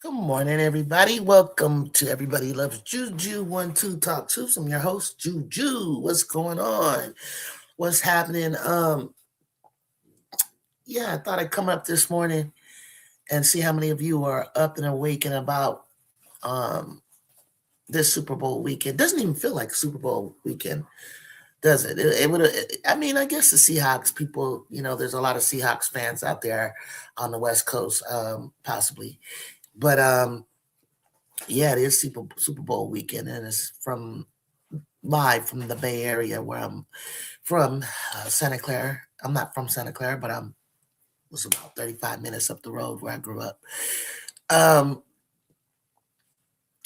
Good morning, everybody. Welcome to Everybody Loves Juju 1-2 Talk Truths. I'm your host, Juju. What's going on? What's happening? I thought I'd come up this morning and see how many of you are up and awake and about this Super Bowl weekend. Doesn't even feel like Super Bowl weekend, does it? It would. I mean, I guess the Seahawks people. There's a lot of Seahawks fans out there on the West Coast, possibly, but yeah, it is Super Bowl weekend, and it's live from the Bay Area where I'm from, Santa Clara. I'm not from Santa Clara, but was about 35 minutes up the road where I grew up.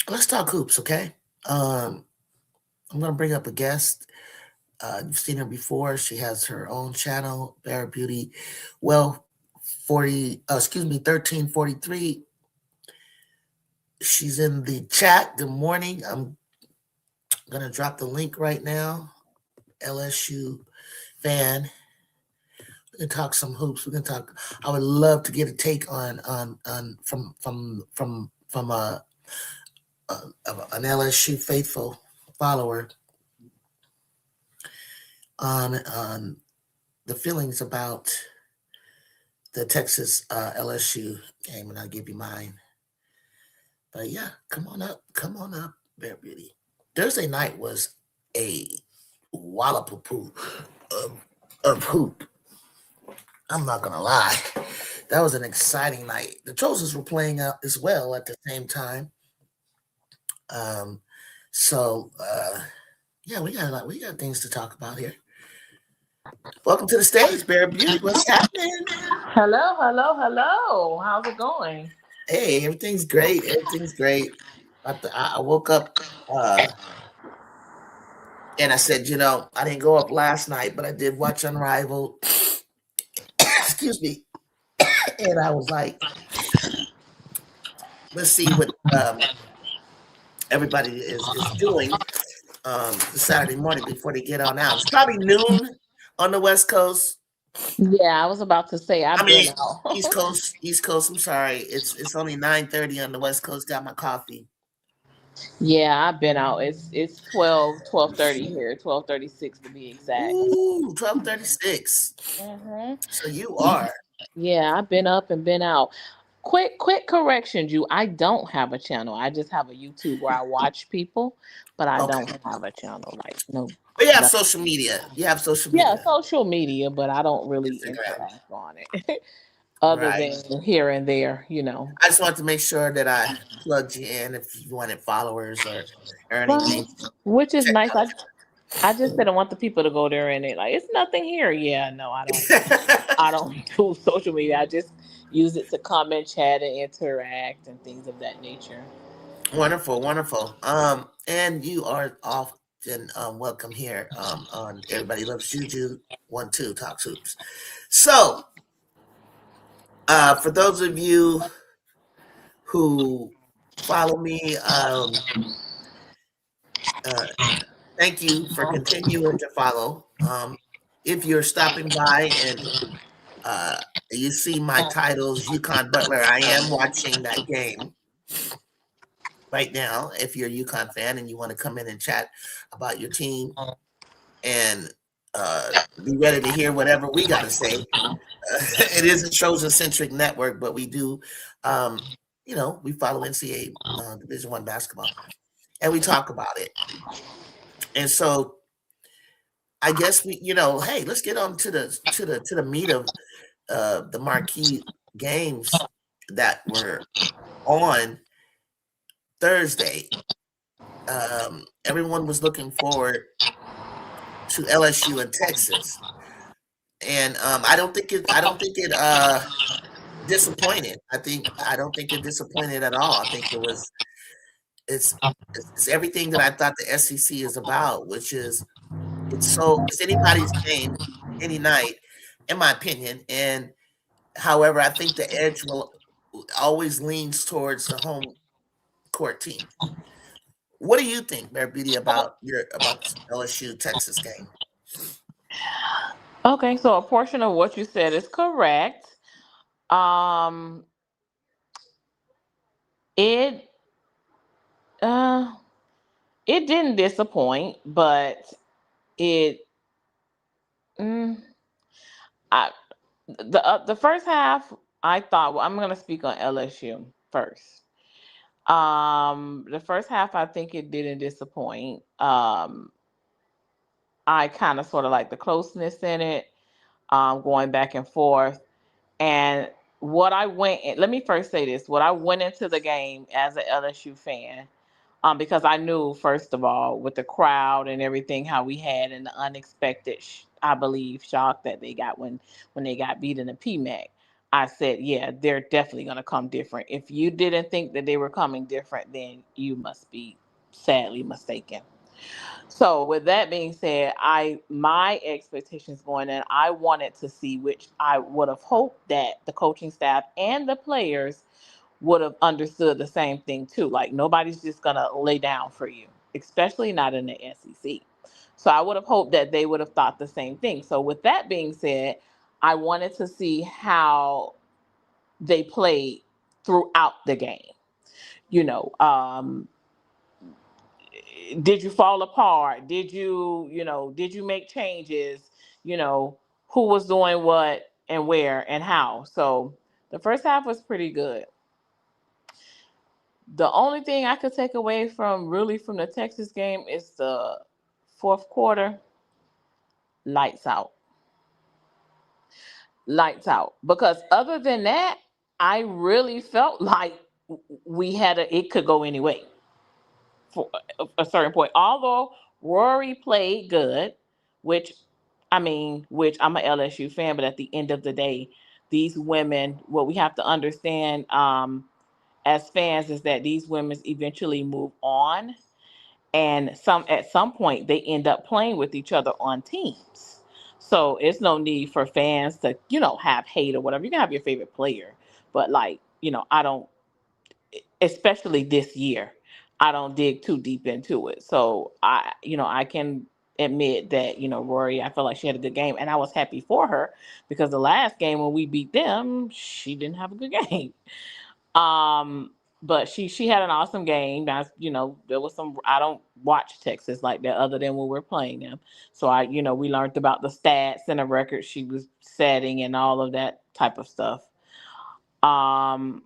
Let's talk hoops, okay? I'm gonna bring up a guest. You've seen her before. She has her own channel, Bear Beauty. Well, 1343. She's in the chat. Good morning. I'm gonna drop the link right now. LSU fan. We can talk some hoops. We can talk. I would love to get a take on from an LSU faithful follower on the feelings about the Texas LSU game, and I'll give you mine. But yeah, come on up, Bear Beauty. Thursday night was a wallopapoo of hoop. I'm not gonna lie, that was an exciting night. The Trojans were playing out as well at the same time. Yeah, we got things to talk about here. Welcome to the stage, Bear Beauty. What's happening? Hello. How's it going? Hey, everything's great. I woke up and I said, I didn't go up last night, but I did watch Unrivaled. Excuse me. And I was like, let's see what everybody is doing the Saturday morning before they get on out. It's probably noon on the West Coast. Yeah, I was about to say I've been out. East Coast. I'm sorry. It's only 9:30 on the West Coast. Got my coffee. Yeah, I've been out. It's 12:30 here, 12:36 to be exact. Ooh, 12:36. Mhm. So you are. Yeah, I've been up and been out. Quick correction, you. I don't have a channel. I just have a YouTube where I watch people, but I Okay. don't have a channel. Like no. But you have no. social media. Yeah, social media, but I don't really Instagram. interact on it. Other Right. than here and there. I just wanted to make sure that I plugged you in if you wanted followers or anything. Well, which is Check nice. I just didn't want the people to go there and it like it's nothing here. Yeah, no, I don't. out. I don't do social media. I just use it to comment, chat, and interact and things of that nature. Wonderful. And you are often welcome here on Everybody Loves Juju 1-2 Talk Hoops. So, for those of you who follow me, thank you for continuing to follow. If you're stopping by and you see my titles, UConn Butler, I am watching that game right now. If you're a UConn fan and you want to come in and chat about your team and be ready to hear whatever we got to say. It is a Trojan-centric network, but we do, we follow NCAA Division I basketball, and we talk about it. And so, I guess hey, let's get on to the meat of the marquee games that were on Thursday. Everyone was looking forward to LSU and Texas, and I don't think it disappointed. I don't think it disappointed at all. I think it's everything that I thought the SEC is about, which is it's anybody's game any night, in my opinion. And however, I think the edge will always leans towards the home court team. What do you think, Bear Beauty, about LSU Texas game? Okay, so a portion of what you said is correct. Um, It uh it didn't disappoint, but it mm, I the first half I thought, well, I'm gonna speak on LSU first. The first half I think it didn't disappoint. I kind of sort of like the closeness in it, going back and forth. And let me first say this, what I went into the game as an LSU fan, because I knew, first of all, with the crowd and everything, how we had and the unexpected, I believe, shock that they got when they got beat in the PMAC. I said, yeah, they're definitely going to come different. If you didn't think that they were coming different, then you must be sadly mistaken. So with that being said, I my expectations going in, I wanted to see, which I would have hoped that the coaching staff and the players would have understood the same thing too. Like nobody's just gonna lay down for you, especially not in the SEC. So I would have hoped that they would have thought the same thing. So with that being said, I wanted to see how they played throughout the game. You know, did you fall apart? Did you make changes? You know, who was doing what and where and how? So the first half was pretty good. The only thing I could take away from the Texas game is the fourth quarter, lights out. Lights out. Because other than that, I really felt like it could go anyway for a certain point. Although Rory played good, which which I'm a LSU fan, but at the end of the day, these women, what we have to understand, as fans, is that these women eventually move on, and at some point they end up playing with each other on teams. So it's no need for fans to have hate or whatever. You can have your favorite player, but like I don't, especially this year, I don't dig too deep into it. So I can admit that Rory, I felt like she had a good game, and I was happy for her because the last game when we beat them, she didn't have a good game. Um, but she had an awesome game. That's there was some, I don't watch Texas like that other than when we're playing them. So we learned about the stats and the records she was setting and all of that type of stuff. Um,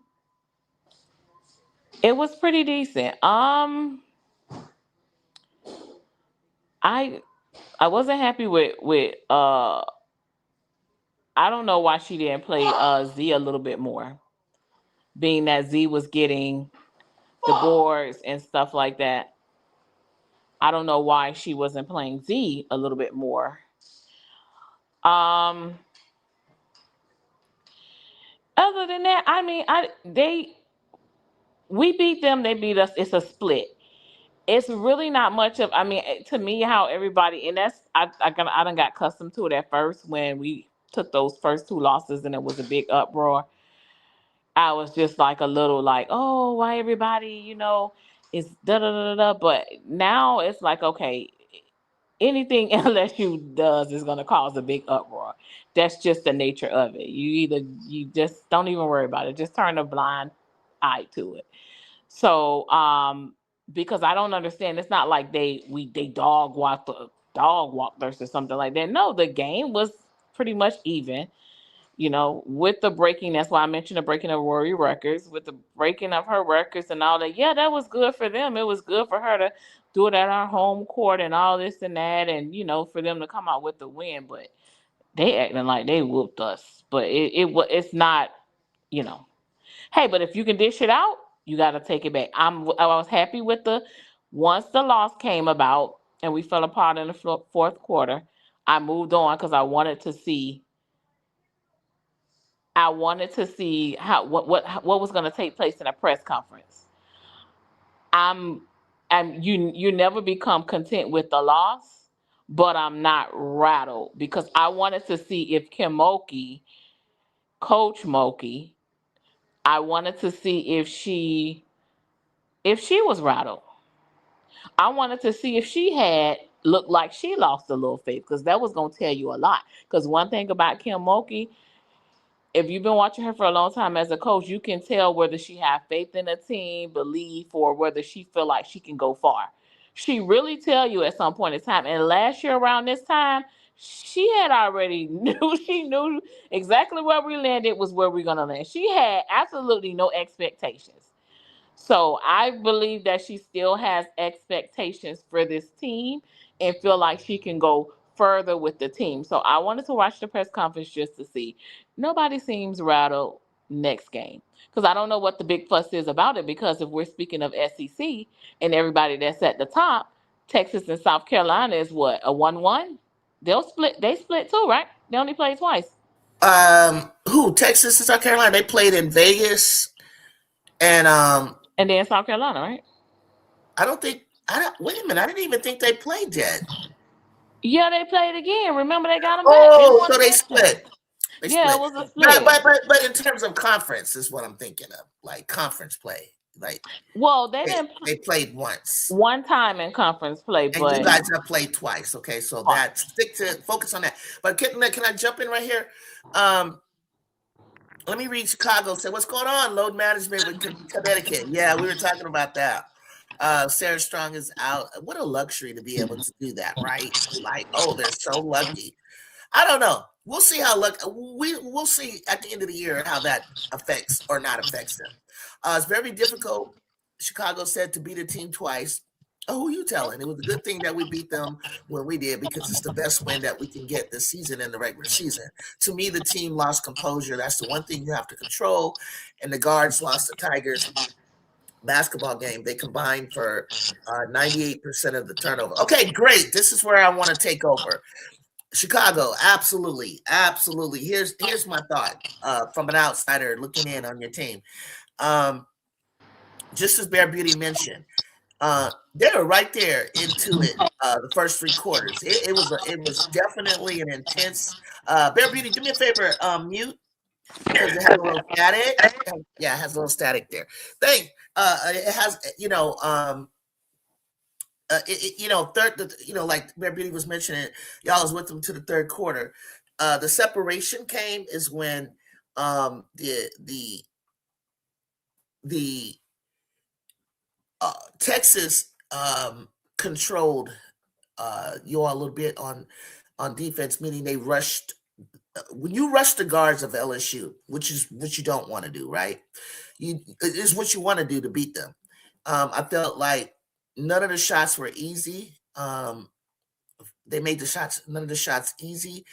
it was pretty decent. I I wasn't happy with I don't know why she didn't play Z a little bit more, being that Z was getting the boards and stuff like that. I don't know why she wasn't playing Z a little bit more. Um, Other than that, I mean, I they we beat them, they beat us. It's a split. It's really not much of. I mean, to me, how everybody, and that's I done got accustomed to it at first when we took those first two losses and it was a big uproar. I was just like a little like, oh, why everybody, is da da da da da. But now it's like, okay, anything LSU does is going to cause a big uproar. That's just the nature of it. You just don't even worry about it. Just turn a blind eye to it. So, because I don't understand, it's not like they dog walked us or something like that. No, the game was pretty much even. With the breaking, that's why I mentioned the breaking of Rory records, with the breaking of her records and all that. Yeah, that was good for them. It was good for her to do it at our home court and all this and that, and for them to come out with the win. But they acting like they whooped us. But it's not, you know. Hey, but if you can dish it out, you got to take it back. I was happy with the once the loss came about and we fell apart in the fourth quarter. I moved on because I wanted to see what was going to take place in a press conference. I'm you never become content with the loss, but I'm not rattled because I wanted to see if Coach Moki, I wanted to see if she was rattled. I wanted to see if she had looked like she lost a little faith because that was going to tell you a lot. Because one thing about Kim Mulkey, if you've been watching her for a long time as a coach, you can tell whether she have faith in the team, belief, or whether she feel like she can go far. She really tell you at some point in time. And last year around this time, she had already knew she knew exactly where we landed was where we're gonna land. She had absolutely no expectations. So I believe that she still has expectations for this team and feel like she can go further with the team. So I wanted to watch the press conference just to see. Nobody seems rattled next game because I don't know what the big fuss is about it. Because if we're speaking of SEC and everybody that's at the top, Texas and South Carolina is what, a 1-1? They'll split. They split too, right? They only played twice. Who? Texas and South Carolina? They played in Vegas, and And then South Carolina, right? I don't think. I don't. Wait a minute. I didn't even think they played yet. Yeah, they played again. Remember, they got them back. They Oh, won so they against them. split. They Yeah, it split. was a But split. but but but in terms of conference, is what I'm thinking of. Like conference play. Like Well, they they, didn't they played once. one time in conference play, And you but guys have played twice. Okay, so that stick to focus on that. But can I jump in right here? Let me read Chicago. Say, what's going on? Load management with Connecticut. Yeah, we were talking about that. Sara Strong is out. What a luxury to be able to do that, right? Like, oh, they're so lucky. I don't know. We'll see how we'll see at the end of the year how that affects or not affects them. It's very difficult, Chicago said, to beat a team twice. Oh, who you telling? It was a good thing that we beat them when we did because it's the best win that we can get this season in the regular season. To me, the team lost composure. That's the one thing you have to control. And the guards lost the Tigers basketball game. They combined for 98% of the turnover. Okay, great. This is where I want to take over. Chicago, absolutely, absolutely. Here's my thought from an outsider looking in on your team. Just as Bear Beauty mentioned, they were right there into it. The first three quarters, it was definitely an intense. Bear Beauty, do me a favor, mute because it has a little static. Yeah, it has a little static there. It has third, like Bear Beauty was mentioning, y'all was with them to the third quarter. The separation came is when the Texas controlled you all a little bit on defense, meaning they rushed. When you rush the guards of LSU, which is what you don't want to do, right? It's what you want to do to beat them. I felt like none of the shots were easy. They made none of the shots easy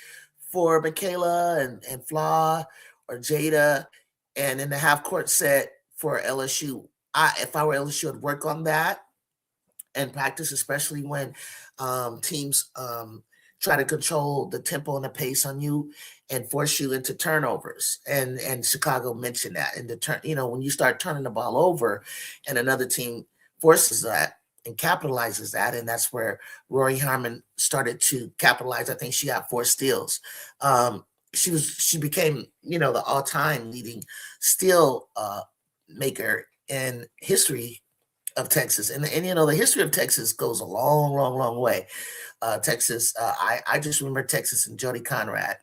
for Michaela and Flaw or Jada. And in the half court set for LSU, if I were LSU, I'd work on that and practice, especially when teams try to control the tempo and the pace on you and force you into turnovers. And Chicago mentioned that in the turn. When you start turning the ball over, and another team forces that and capitalizes that, and that's where Rory Harmon started to capitalize. I think she got 4 steals. She became the all-time leading steal maker in history of Texas. And the history of Texas goes a long, long, long way. Texas, I just remember Texas and Jody Conrad,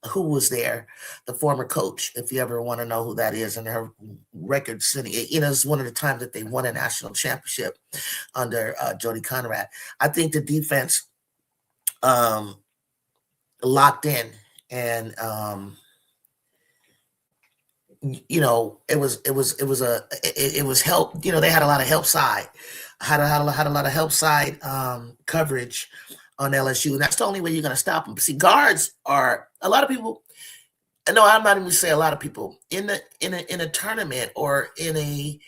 who was there, the former coach, if you ever want to know who that is, and her record setting, it's one of the times that they won a national championship under Jody Conrad. I think the defense locked in, and it was help. They had a lot of help side, had a lot of help side coverage on LSU, and that's the only way you're going to stop them. See, guards are a lot of people. No, I'm not even say a lot of people in a tournament or in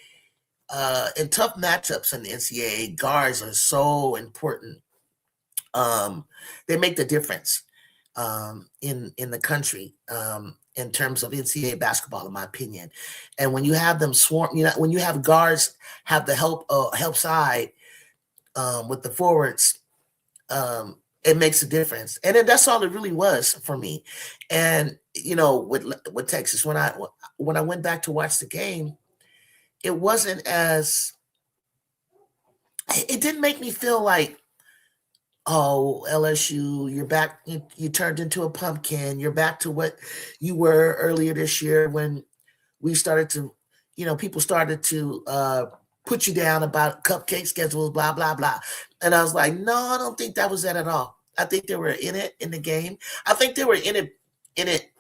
tough matchups in the NCAA. Guards are so important. They make the difference in the country. In terms of NCAA basketball, in my opinion. And when you have them swarm, when you have guards have the help side with the forwards, it makes a difference. And then that's all it really was for me. And with Texas, when I went back to watch the game, it wasn't as. It didn't make me feel like, oh, LSU, you're back. You turned into a pumpkin. You're back to what you were earlier this year when we started to, people started to put you down about cupcake schedules, blah, blah, blah. And I was like, no, I don't think that was it at all. I think they were in it in the game. I think they were in it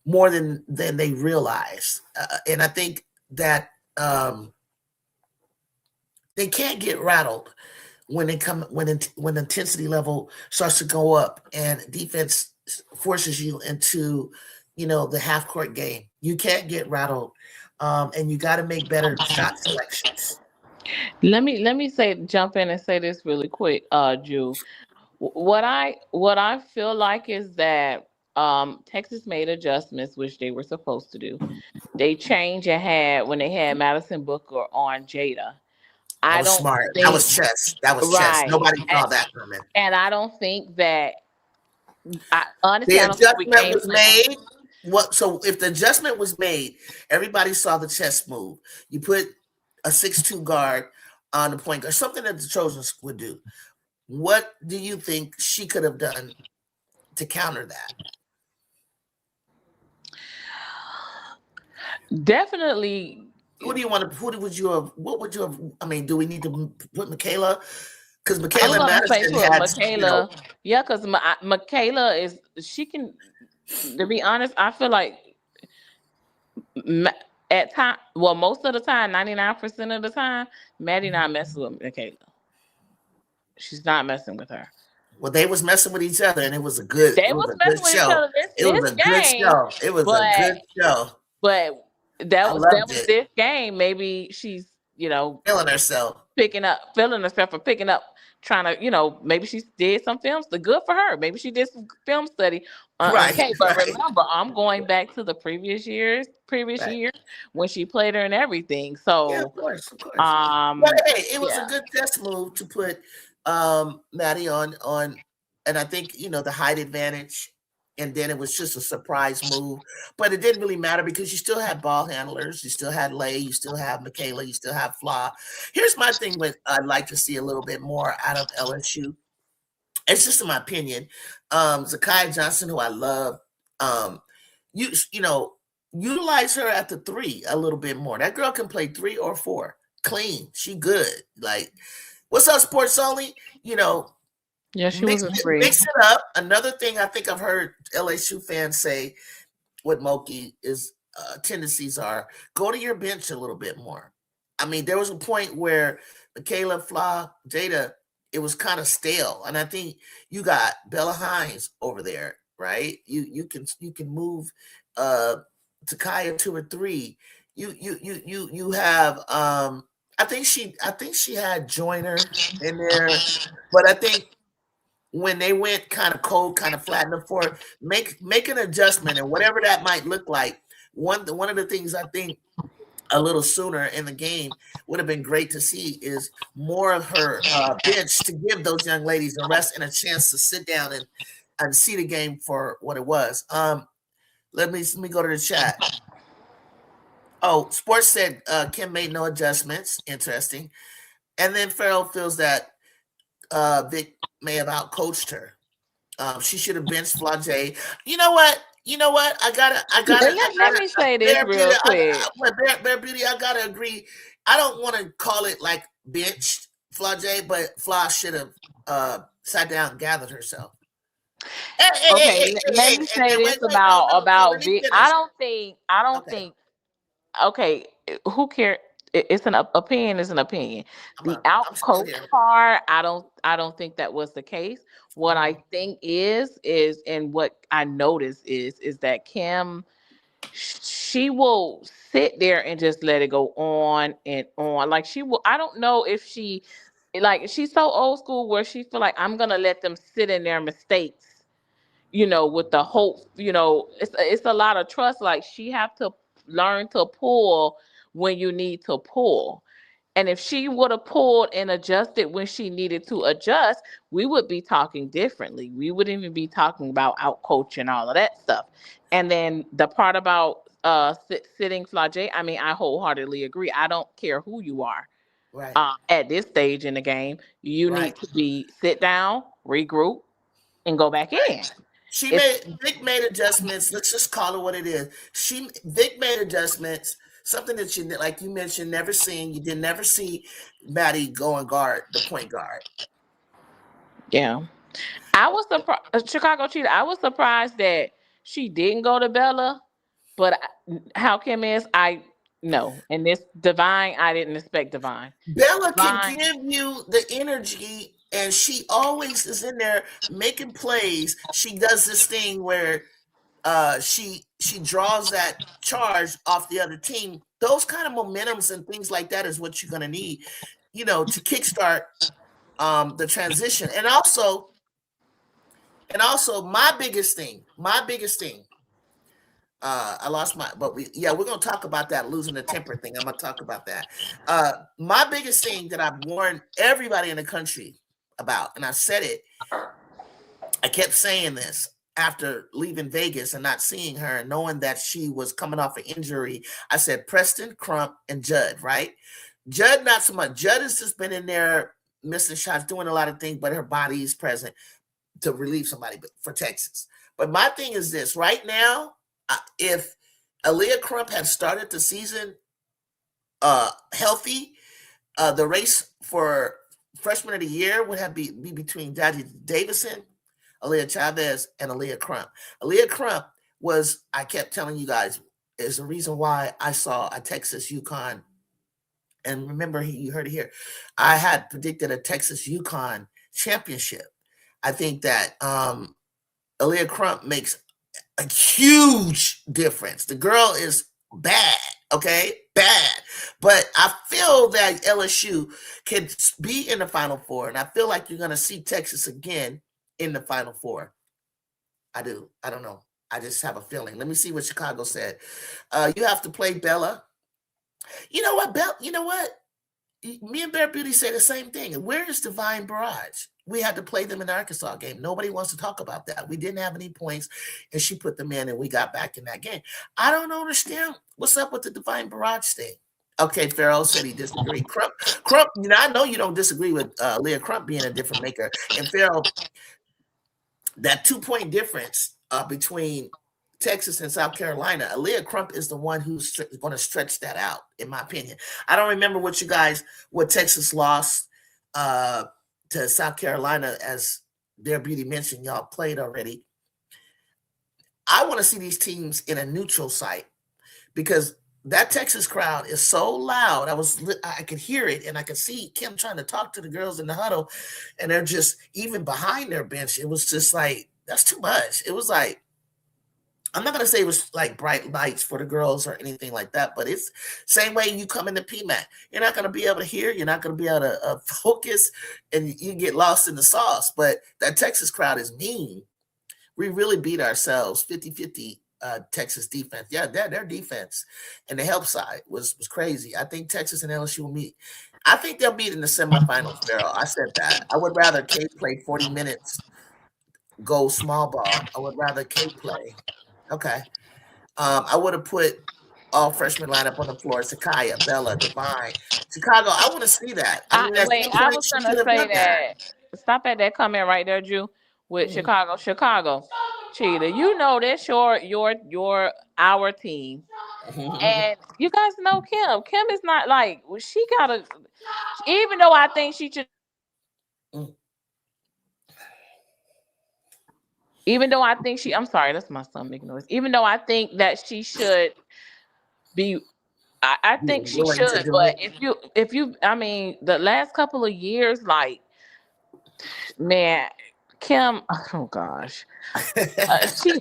more than they realized. And I think that they can't get rattled when they come when intensity level starts to go up and defense forces you into the half court game. You can't get rattled, and you got to make better shot selections. Let me say jump in and say this really quick, Jew. What I feel like is that Texas made adjustments, which they were supposed to do. They changed and had when they had Madison Booker on Jada. That I was don't smart. That think was chess. That was chess. right, Nobody saw that coming. and I don't think that I honestly The I don't think we adjustment game was plan. made. What? So if the adjustment was made, everybody saw the chess move. You put a 6'2" guard on the point guard, something that the Trojans would do. What do you think she could have done to counter that? Definitely. Who do you want to? Who would you have? What would you have? I mean, do we need to put Michaela? Because I was Michaela and gonna say Madison put had, Michaela. Yeah, because Michaela is she can. To be honest, I feel like Ma- at time, well, most of the time, 99% of the time, Maddie not messing with Michaela. She's not messing with her. well, they was messing with each other, and it was a good. They It was was a good messing with each show. other this It was this a good game, show. It was a but good show. but that I was loved that was it. this game. Maybe she's Feeling herself. picking up, feeling herself for picking up, trying to, maybe she did some films. The good for her. Maybe she did some film study on Right. Kate. But Right. remember, I'm going back to the previous Right. year when she played her and everything. Yeah, So, of course, of course. But um, hey, it was a yeah, good chess move to put Maddie on, and I think the height advantage, and then it was just a surprise move. But it didn't really matter because you still had ball handlers, you still had Lay, you still have Michaela, you still have Flaw. Here's my thing: with I'd like to see a little bit more out of LSU. It's just in my opinion. Zakiya Johnson, who I love, um, you know, utilize her at the three a little bit more. That girl can play 3 or 4. Clean. She good. Like, what's up, sports only? yeah, she Mix was a it, three. mix it up. Another thing I think I've heard LSU fans say what Moki is tendencies are, go to your bench a little bit more. I mean, there was a point where Michaela, Fla, Jada, it was kind of stale, and I think you got Bella Hines over there, right? You can move uh Takaya 2 or 3. You have I think she had Joyner in there, but I think when they went kind of cold, kind of flat in the floor, make an adjustment and whatever that might look like. One of the things I think a little sooner in the game would have been great to see is more of her bench to give those young ladies a rest and a chance to sit down and see the game for what it was. Let me go to the chat. Oh, sports said Kim made no adjustments. Interesting. And then Farrell feels that Vic may have outcoached her. She should have benched Flage. You know what? You know what? Let me say this Bear Beauty. real quick. Bear Beauty. I gotta agree. I don't want to call it like benched Flage, but Fla should have sat down and gathered herself. Hey, hey, hey, Okay, hey, hey, let hey, me and say wait, this wait, no, no, no. Let about me Vic. finish. I don't Okay, think. Okay, who care? It's an opinion. Is an opinion. The I'm out still coach here. part, I don't think that was the case. What I Mhm. think is, and what I notice is that Kim, she will sit there and just let it go on and on. Like she will. I don't know if like she's so old school where she feel like I'm gonna let them sit in their mistakes, with the hope, it's a lot of trust. Like she have to learn to pull when you need to pull. And if she would have pulled and adjusted when she needed to adjust, we would be talking differently. We wouldn't even be talking about out coaching all of that stuff. And then the part about sitting Flage, I mean, I wholeheartedly agree. I don't care who you are. Right. At this stage in the game, you Right. need to be sit down, regroup, and go back Right. in. She It's made Vic made adjustments. Let's just call it what it is. Vic made adjustments. Something that you like you mentioned never seen. You did never see Maddie go and guard the point guard. yeah. I was surprised, Chicago Cheetah. I was surprised that she didn't go to Bella, but how Kim is, I no. And this Divine, I didn't expect Divine. Bella can Divine, give you the energy, and she always is in there making plays. She does this thing where she draws that charge off the other team. Those kind of momentums and things like that is what you're going to need, to kickstart the transition. And also my biggest thing. I lost my, but we're gonna talk about that losing the temper thing. I'm gonna talk about that. My biggest thing that I've warned everybody in the country about, and I said it, I kept saying this after leaving Vegas and not seeing her and knowing that she was coming off an injury. I said Preston, Crump, and Judd, right? Judd, not so much. Judd has just been in there missing shots, doing a lot of things, but her body is present to relieve somebody for Texas. But my thing is this right now, if Aaliyah Crump had started the season healthy, the race for freshman of the year would have be between Daddy Davison, Aaliyah Chavez, and Aaliyah Crump. Aaliyah Crump was, I kept telling you guys, is the reason why I saw a Texas UConn. And remember, you heard it here. I had predicted a Texas UConn championship. I think that Aaliyah Crump makes a huge difference. The girl is bad, okay? Bad. But I feel that LSU can be in the Final Four, and I feel like you're going to see Texas again in the Final Four. I do. I don't know. I just have a feeling. Let me see what Chicago said. You have to play Bella. You know what, Bella? You know what? Me and Bear Beauty say the same thing. Where is Divine Barrage? We had to play them in the Arkansas game. Nobody wants to talk about that. We didn't have any points, and she put them in, and we got back in that game. I don't understand what's up with the Divine Barrage thing. Okay, Farrell said he disagreed. Crump, I know you don't disagree with Leah Crump being a different maker. And Farrell, that 2-point difference between Texas and South Carolina, Aaliyah Crump is the one who's going to stretch that out, in my opinion. I don't remember what Texas lost to South Carolina, as Bear Beauty mentioned, y'all played already. I want to see these teams in a neutral site because that Texas crowd is so loud. I could hear it, and I could see Kim trying to talk to the girls in the huddle, and they're just even behind their bench. It was just like, that's too much. It was like, I'm not going to say it was like bright lights for the girls or anything like that, but it's same way you come into PMAC. You're not going to be able to hear. You're not going to be able to focus, and you get lost in the sauce. But that Texas crowd is mean. We really beat ourselves 50-50 Texas defense. Yeah, their defense and the help side was crazy. I think Texas and LSU will meet. I think they'll meet in the semifinals, Farrell. I said that. I would rather Kate play 40 minutes, go small ball. I would rather Kate play. Okay. I would have put all freshman lineup on the floor: Sakaya, Bella, Divine, Chicago. I want to see that. I mean, at wait, some I point was she gonna should have say done that. that. Stop at that comment right there, Drew. With Mhm. Chicago, Cheetah. You know that's your our team, and you guys know Kim. Kim is not like she gotta. Even though I think she should. Even though I think she, I'm sorry, that's my son making noise. Even though I think that she should be, I think she Willing to should. do But it. I mean, the last couple of years, like, man, Kim, oh gosh, she,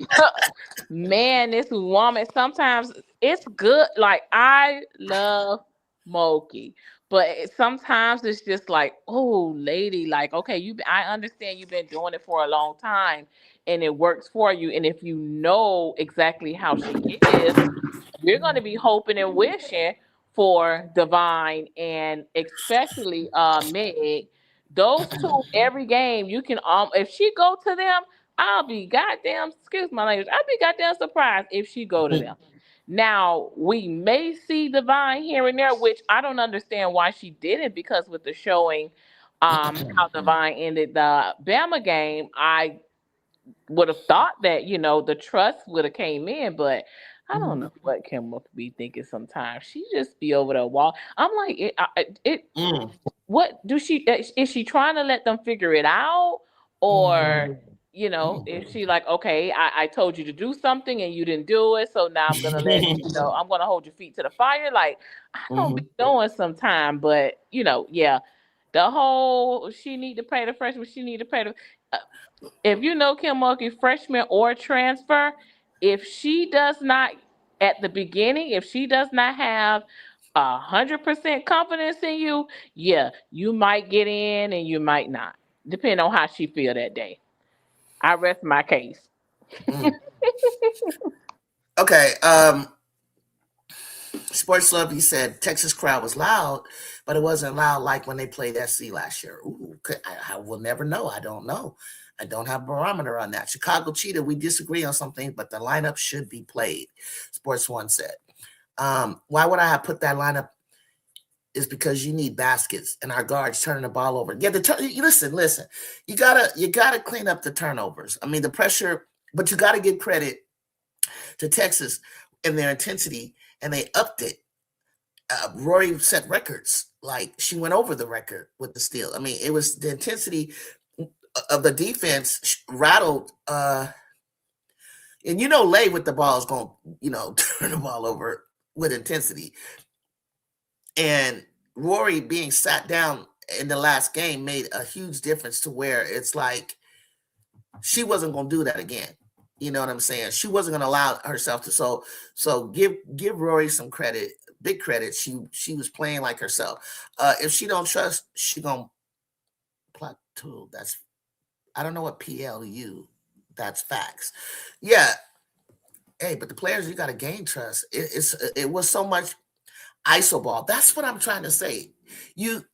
man, this woman. Sometimes it's good. Like I love Moki, but sometimes it's just like, oh, lady, like, okay, I understand you've been doing it for a long time, and it works for you. And if you know exactly how she is, you're going to be hoping and wishing for Divine and especially Meg. Those two every game you can if she go to them, I'll be goddamn, excuse my language, I'll be goddamn surprised if she go to them. Now we may see Divine here and there, which I don't understand why she didn't, because with the showing how Divine ended the Bama game, I would have thought that, the trust would have came in, but I don't know what Kim will be thinking sometimes. She just be over the wall. I'm like, what do she, is she trying to let them figure it out? Or, if she like, okay, I told you to do something and you didn't do it, so now I'm gonna I'm gonna hold your feet to the fire. Like, I don't be knowing sometime, but yeah. The whole she need to pay the freshman, she need to pay the if you know Kim Mulkey, freshman or transfer, if she does not at the beginning, if she does not have 100% confidence in you, yeah, you might get in and you might not, depending on how she feel that day. I rest my case. Okay. Sports Love, he said Texas crowd was loud, but it wasn't loud like when they played SC last year. Ooh, I will never know. I don't know. I don't have a barometer on that. Chicago Cheetah, we disagree on something, but the lineup should be played. Sports One said. Why would I have put that lineup? Is because you need baskets and our guards turning the ball over. Yeah, listen. You gotta clean up the turnovers. I mean, the pressure, but you gotta give credit to Texas and their intensity, and they upped it. Rory set records. Like, she went over the record with the steal. I mean, it was the intensity of the defense rattled. And Lay with the ball is going to, turn the ball over with intensity. And Rory being sat down in the last game made a huge difference to where it's like she wasn't going to do that again. You know what I'm saying? She wasn't going to allow herself to. So give Rory some credit, big credit. She was playing like herself. If she don't trust, she going to plateau. I don't know what PLU. That's facts. Yeah. Hey, but the players, you got to gain trust. It was so much ISO ball. That's what I'm trying to say. You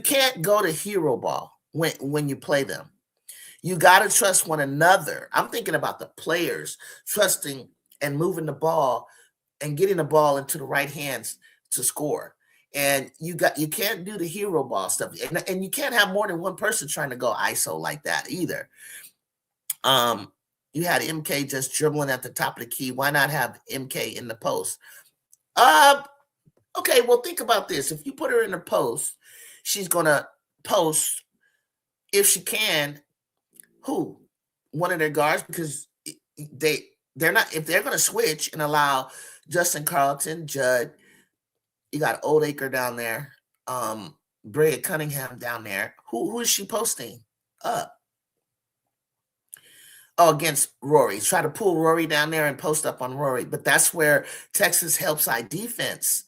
can't go to hero ball when you play them. You got to trust one another. I'm thinking about the players trusting and moving the ball and getting the ball into the right hands to score. And you can't do the hero ball stuff. And you can't have more than one person trying to go ISO like that either. You had MK just dribbling at the top of the key. Why not have MK in the post? Okay, well, think about this. If you put her in the post, she's going to post, if she can, who? One of their guards, because they're not, if they're going to switch and allow Justin Carlton, Judd, you got Oldacre down there, Brea Cunningham down there. Who is she posting up? Oh, against Rory. Try to pull Rory down there and post up on Rory. But that's where Texas help side defense.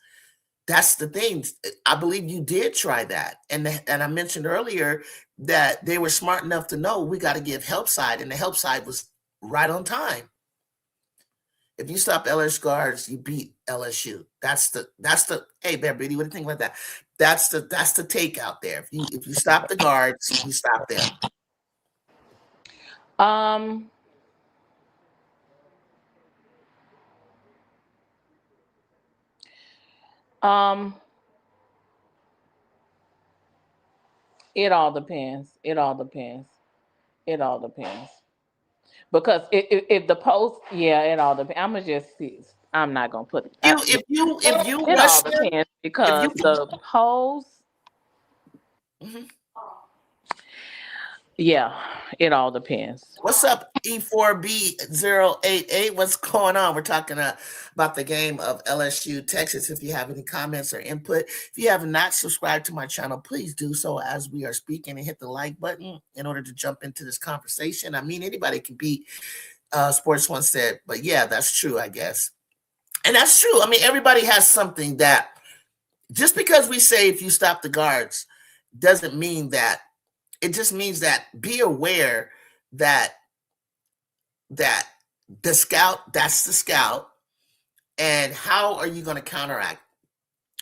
That's the thing. I believe you did try that. And I mentioned earlier that they were smart enough to know we got to give help side, and the help side was right on time. If you stop LSU guards, you beat LSU. That's the hey, Bear Brady, what do you think about that? That's the take out there. If you stop the guards, you stop them. It all depends. It all depends. It all depends. Because if the post, yeah, it all depends. I'm gonna just see. I'm not gonna put. If you it rush all them, depends because the post. Mm-hmm. Yeah, it all depends. What's up, E4B088? What's going on? We're talking about the game of LSU, Texas. If you have any comments or input, if you have not subscribed to my channel, please do so as we are speaking, and hit the like button in order to jump into this conversation. I mean, anybody can beat Sports One said, but yeah, that's true, I guess. And that's true. I mean, everybody has something that, just because we say if you stop the guards doesn't mean that. It just means that be aware that the scout, that's the scout. And how are you going to counteract?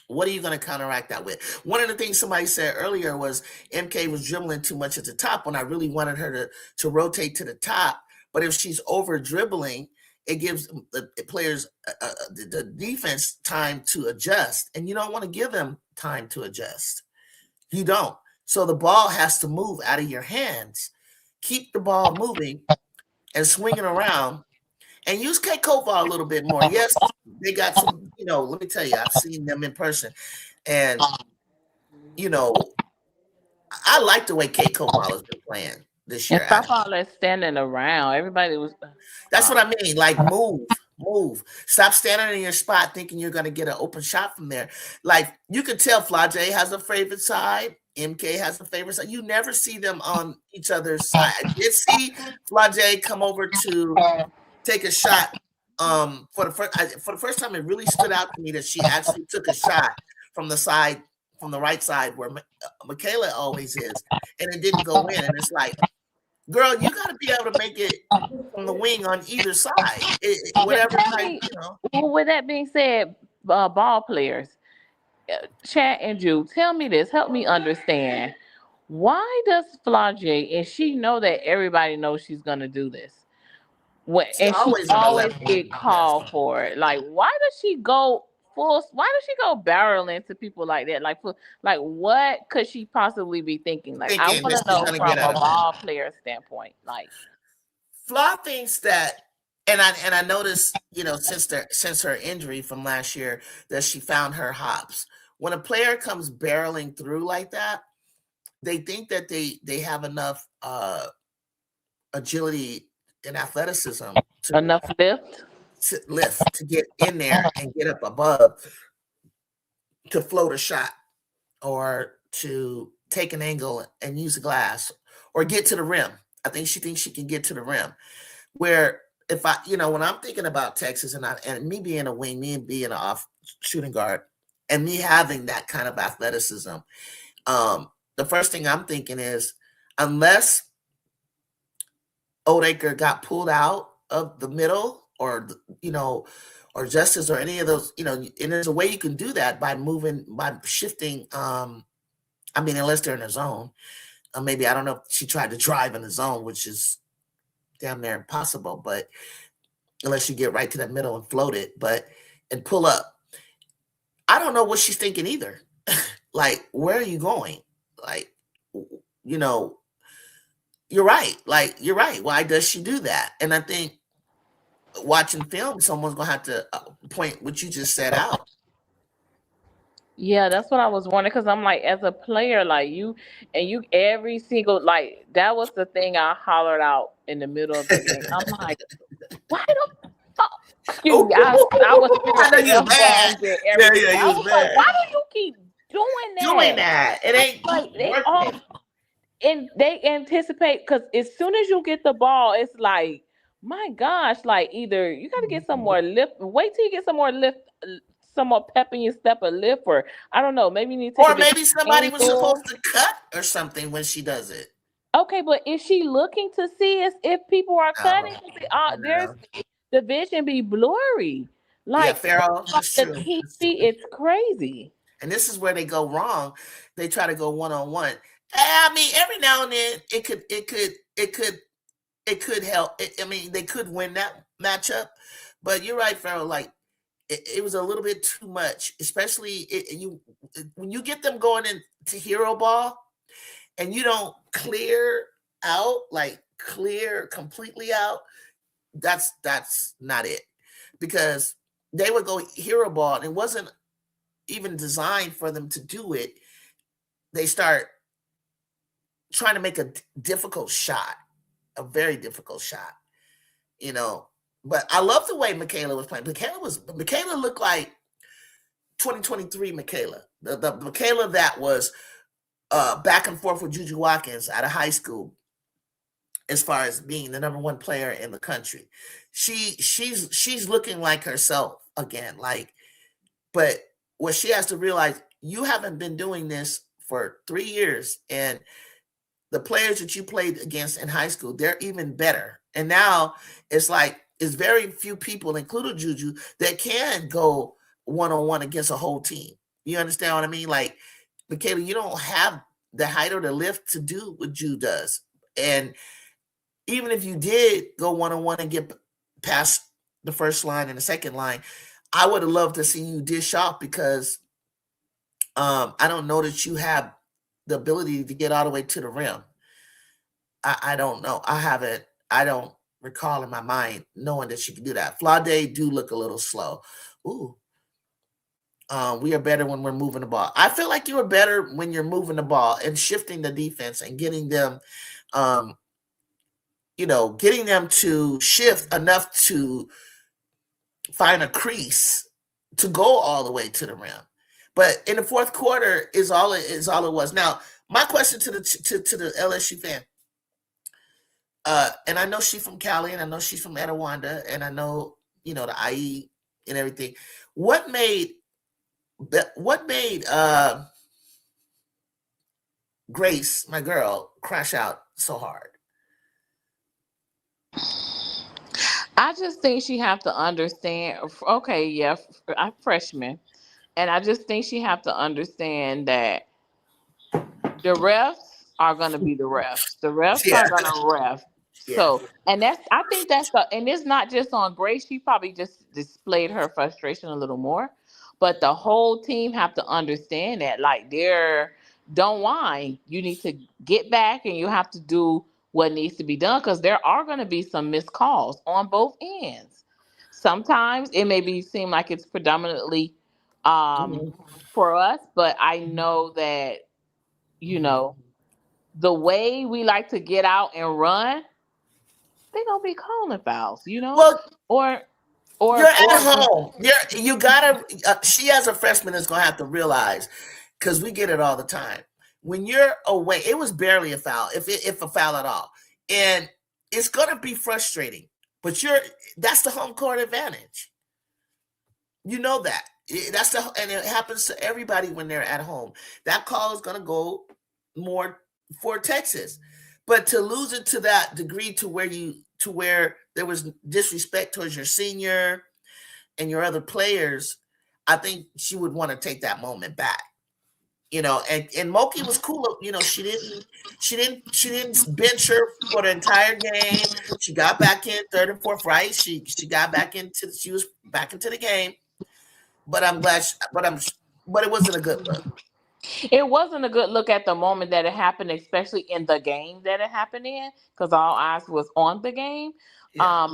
What are you going to counteract that with? One of the things somebody said earlier was MK was dribbling too much at the top when I really wanted her to rotate to the top. But if she's over dribbling it gives the players the defense time to adjust, and you don't want to give them time to adjust. You don't. So the ball has to move out of your hands. Keep the ball moving and swinging around, and use Kate Koval a little bit more. Yes, they got some. Let me tell you, I've seen them in person, and I like the way Kate Koval has been playing this And year. stop all that standing around. Everybody was. That's what I mean. Like move. Stop standing in your spot thinking you're going to get an open shot from there. Like you can tell Flage has a favorite side. MK has a favorite side. You never see them on each other's side. I did see Flage come over to take a shot. For the first time, it really stood out to me that she actually took a shot from the right side where Michaela always is, and it didn't go in. And it's like, girl, you got to be able to make it from the wing on either side. Whatever type, Well, with that being said, ball players, Chat and Drew, tell me this. Help me understand. Why does Flage, and she know that everybody knows she's gonna do this, She and she always on the always left get wing. called for it? Like, why does she go full? Why does she go barreling to people like that? Like what could she possibly be thinking? Like, I Thinking want that to she's know going to from get a out of it. ball player standpoint. Like, Flaw thinks that, and I noticed, since her injury from last year, that she found her hops. When a player comes barreling through like that, they think that they have enough agility and athleticism enough lift. to lift, to get in there and get up above, to float a shot, or to take an angle and use a glass, or get to the rim. I think she thinks she can get to the rim. Where if when I'm thinking about Texas and me being a wing, me being an off shooting guard, and me having that kind of athleticism, the first thing I'm thinking is, unless Oldacre got pulled out of the middle, or or Justice, or any of those, and there's a way you can do that by shifting. Unless they're in a zone, maybe, I don't know if she tried to drive in the zone, which is damn near impossible, but unless you get right to the middle and float it, and pull up. I don't know what she's thinking either. Like, where are you going? Like, you're right. Like, you're right. Why does she do that? And I think watching film, someone's gonna have to point what you just said out. Yeah, that's what I was wondering, because I'm like, as a player, like you every single, like, that was the thing I hollered out in the middle of the game. I'm like, why the fuck? Excuse me, I was I know feeling you was F mad. bombs and Yeah, everything. you I was was like, why mad. do you keep doing Doing that? that, it ain't Like, they all, working. and they anticipate, because as soon as you get the ball, it's like, my gosh, like, either you got to get some more lift, wait till you get some more lift, some more pep in your step, or lift, or I don't know, maybe you need to take a Or different maybe somebody was supposed angle. to cut or something when she does it. Okay, but is she looking to see if people are cutting? No, There's, no. the vision be blurry, Yeah, like Farrell, that's the true. TV. That's true. It's crazy. And this is where they go wrong. They try to go one-on-one. I mean, every now and then it could help. They could win that matchup, but you're right, Farrell. Like, it was a little bit too much, especially when you get them going into hero ball, and you don't clear out, like clear completely out. That's not it, because they would go hero ball, and it wasn't even designed for them to do it. They start trying to make a difficult shot, a very difficult shot, you know. But I love the way Michaela was playing. Michaela looked like 2023 Michaela, the Michaela that was back and forth with Juju Watkins out of high school, as far as being the number one player in the country. She's looking like herself again. Like, but what she has to realize, you haven't been doing this for 3 years, and the players that you played against in high school, they're even better. And now it's like, it's very few people, including Juju, that can go one-on-one against a whole team. You understand what I mean? Like, Michaela, you don't have the height or the lift to do what Ju does. And even if you did go one-on-one and get past the first line and the second line, I would have loved to see you dish off because I don't know that you have the ability to get all the way to the rim. I don't know. I don't recall in my mind knowing that she can do that. Flade do look a little slow. Ooh. We are better when we're moving the ball. I feel like you are better when you're moving the ball and shifting the defense and getting them, um, getting them to shift enough to find a crease to go all the way to the rim. But in the fourth quarter is all it was. Now, my question to the LSU fan, and I know she's from Cali, and I know she's from Etiwanda, and I know the IE and everything. What made Grace, my girl, crash out so hard? I just think she have to understand. Okay, yeah, I'm freshman, and I just think she have to understand that the refs are gonna be the refs. The refs Yeah, are gonna ref. yeah. So, and I think and it's not just on Grace. She probably just displayed her frustration a little more, but the whole team have to understand that, like, don't whine. You need to get back, and you have to do what needs to be done because there are going to be some missed calls on both ends. Sometimes it may be seem like it's predominantly um, Mhm. for us, but I know that you know the way we like to get out and run, they gonna be calling fouls, Well, or you're at or home. You gotta. She as a freshman is gonna have to realize because we get it all the time. When you're away, it was barely a foul, if a foul at all, and it's gonna be frustrating. But that's the home court advantage. You know that. And it happens to everybody when they're at home. That call is gonna go more for Texas. But to lose it to that degree to where there was disrespect towards your senior and your other players, I think she would want to take that moment back. And Moki was cool. She didn't bench her for the entire game. She got back in third and fourth, right? She was back into the game. But I'm glad. But it wasn't a good look. it wasn't a good look at the moment that it happened, especially in the game that it happened in, because all eyes was on the game. Yeah,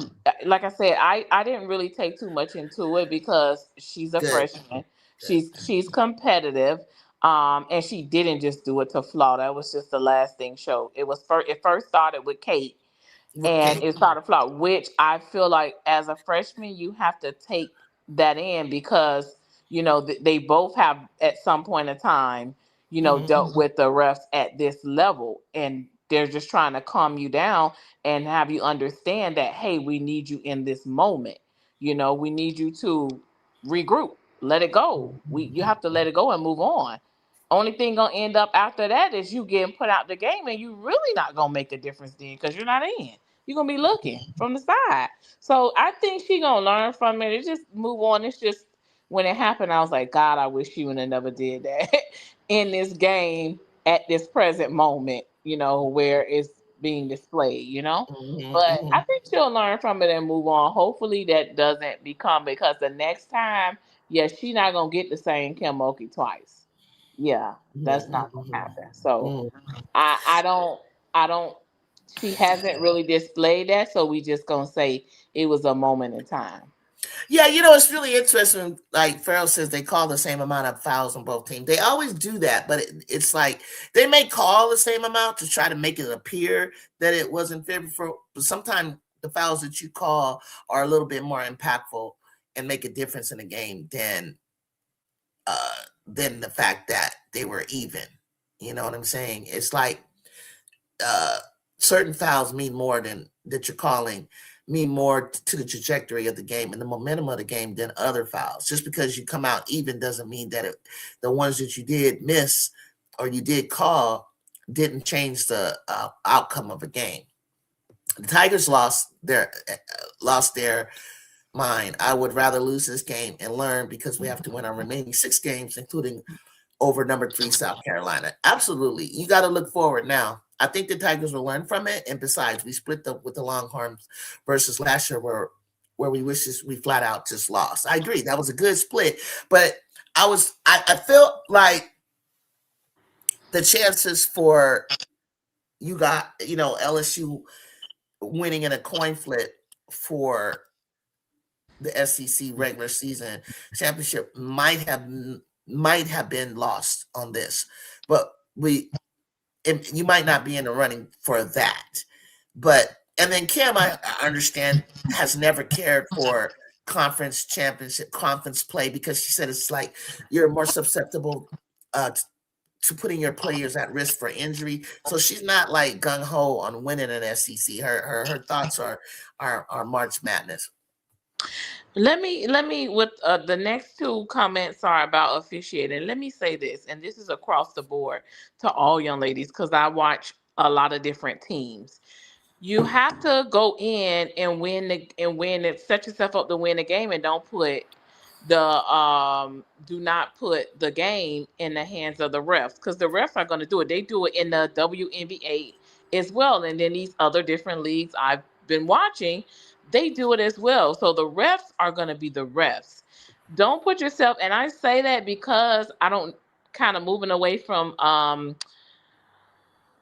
Like I said, I didn't really take too much into it because she's a good, freshman. good. She's competitive. And she didn't just do it to flaw. That was just the last thing showed. It first started with Kate, and Okay. it started flop, which I feel like as a freshman you have to take that in because they both have at some point in time Mhm. dealt with the refs at this level, and they're just trying to calm you down and have you understand that, hey, we need you in this moment. We need you to regroup, let it go. You have to let it go and move on. Only thing gonna end up after that is you getting put out the game, and you really not gonna make a difference then because you're not in. You're gonna be looking from the side. So I think she gonna learn from it. It just move on. It's just when it happened, I was like, God, I wish she would have never did that in this game at this present moment, where it's being displayed. Mhm. But I Mhm. think she'll learn from it and move on. Hopefully that doesn't become, because the next time, yeah, she not gonna get the same Kim Mulkey twice. Yeah, that's Mhm. not gonna Mhm. happen. So Mhm. I don't she hasn't really displayed that, so we just gonna say it was a moment in time. Yeah, it's really interesting. Like Farrell says, they call the same amount of fouls on both teams. They always do that, but it's like they may call the same amount to try to make it appear that it wasn't favorable. But sometimes the fouls that you call are a little bit more impactful and make a difference in the game than the fact that they were even. You know what I'm saying? It's like uh, certain fouls mean more than that you're calling mean more to the trajectory of the game and the momentum of the game than other fouls. Just because you come out even doesn't mean that the ones that you did miss or you did call didn't change the outcome of a game. The Tigers lost their mind. I would rather lose this game and learn because we have to win our remaining 6 games, including over number 3 South Carolina. Absolutely. You got to look forward now. I think the Tigers will learn from it. And besides, we split with the Longhorns versus last year where where we flat out just lost. I agree. That was a good split, but I felt like the chances for LSU winning in a coin flip for the SEC regular season championship might have been lost on this, but you might not be in the running for that. But and then Kim, I understand, has never cared for conference championship conference play because she said it's like you're more susceptible to putting your players at risk for injury. So she's not like gung ho on winning an SEC. Her thoughts are March Madness. Let me with the next two comments are about officiating. Let me say this, and this is across the board to all young ladies because I watch a lot of different teams. You have to go in and win it, set yourself up to win the game, and do not put the game in the hands of the refs because the refs are going to do it. They do it in the WNBA as well, and then these other different leagues I've been watching, they do it as well. So the refs are going to be the refs. Don't put yourself, and I say that because I don't, kind of moving away from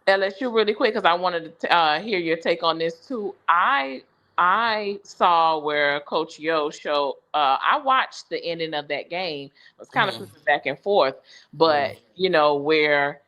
LSU really quick because I wanted to hear your take on this too. I saw where Coach Yo showed. I watched the ending of that game. It was kind of Mm, flipping back and forth, but mm, where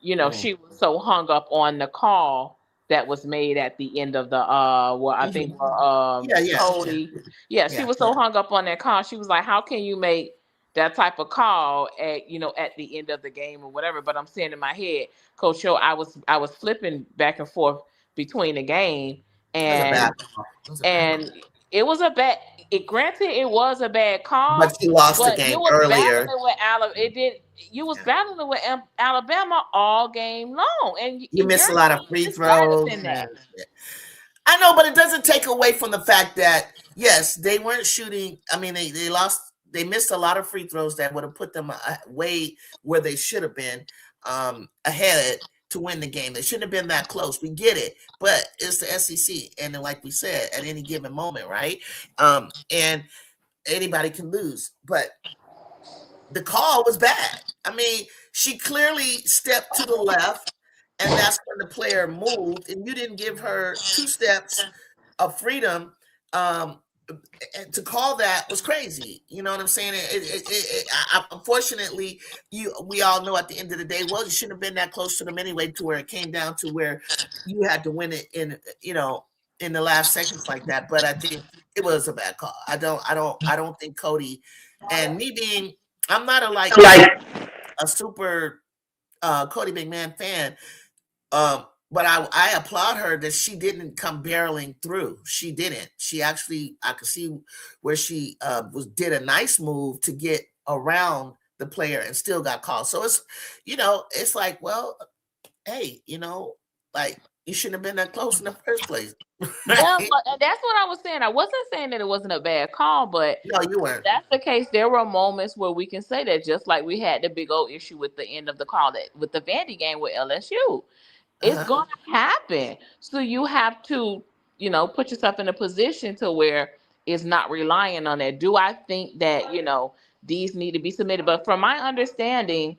mm. she was so hung up on the call that was made at the end of the well, I think Mhm. Yeah, yeah, yeah, Cody. Yeah, she yeah. was so hung up on that call. She was like, "How can you make that type of call at at the end of the game or whatever?" But I'm saying in my head, Coach Show, I was flipping back and forth between the game That's a bad and call. That's a bad call. and it was a bad. Granted, it was a bad But call, you lost the but you game was earlier. battling with Alabama. It did. You was Yeah. battling with Alabama all game long, and You missed your a lot of team free is better throws. than that. I know, but it doesn't take away from the fact that yes, they weren't shooting. I mean, they lost. They missed a lot of free throws that would have put them way where they should have been ahead to win the game. They shouldn't have been that close. We get it, but it's the SEC, and then, like we said, at any given moment, right? And anybody can lose, but the call was bad. I mean, she clearly stepped to the left, and that's when the player moved, and you didn't give her 2 steps of freedom. Um, and to call that was crazy. You know what I'm saying? Unfortunately, we all know at the end of the day, well, you shouldn't have been that close to them anyway. To where it came down to where you had to win it in the last seconds like that. But I think it was a bad call. I don't think Cody, and me being, I'm not a super Cody McMahon fan. But I applaud her that she didn't come barreling through. She didn't. She actually, I could see where she did a nice move to get around the player and still got called. So it's like, well, hey, like you shouldn't have been that close in the first place, Yeah, right? but that's what I was saying. I wasn't saying that it wasn't a bad call, but No, you if weren't. that's the case, there were moments where we can say that, just like we had the big old issue with the end of the call that with the Vandy game with LSU. It's Uh-huh. gonna happen. So you have to, put yourself in a position to where it's not relying on that. Do I think that, these need to be submitted? But from my understanding,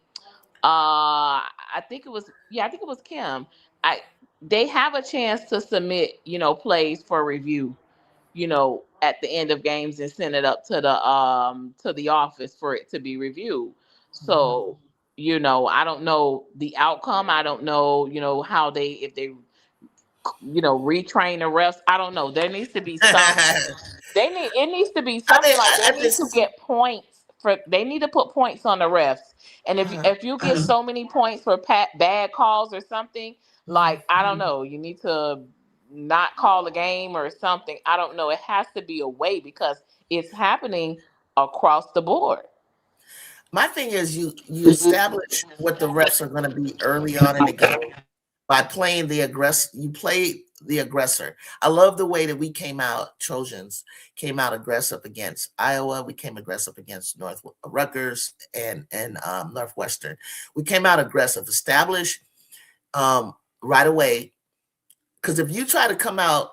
I think it was Kim. I They have a chance to submit, plays for review, at the end of games and send it up to the office for it to be reviewed. Mhm. So, I don't know the outcome. I don't know, how they if they retrain the refs. I don't know. There needs to be some I it needs to be think something like I they need to just get points for they need to put points on the refs. And if uh-huh. if you get so many points for bad calls or something, like I don't know, you need to not call a game or something. I don't know. It has to be a way because it's happening across the board. My thing is you establish what the refs are going to be early on in the game by playing the aggressor. You play the aggressor. I love the way that we came out. Trojans came out aggressive against Iowa. We came aggressive against North Rutgers and Northwestern. We came out aggressive, establish right away. Because if you try to come out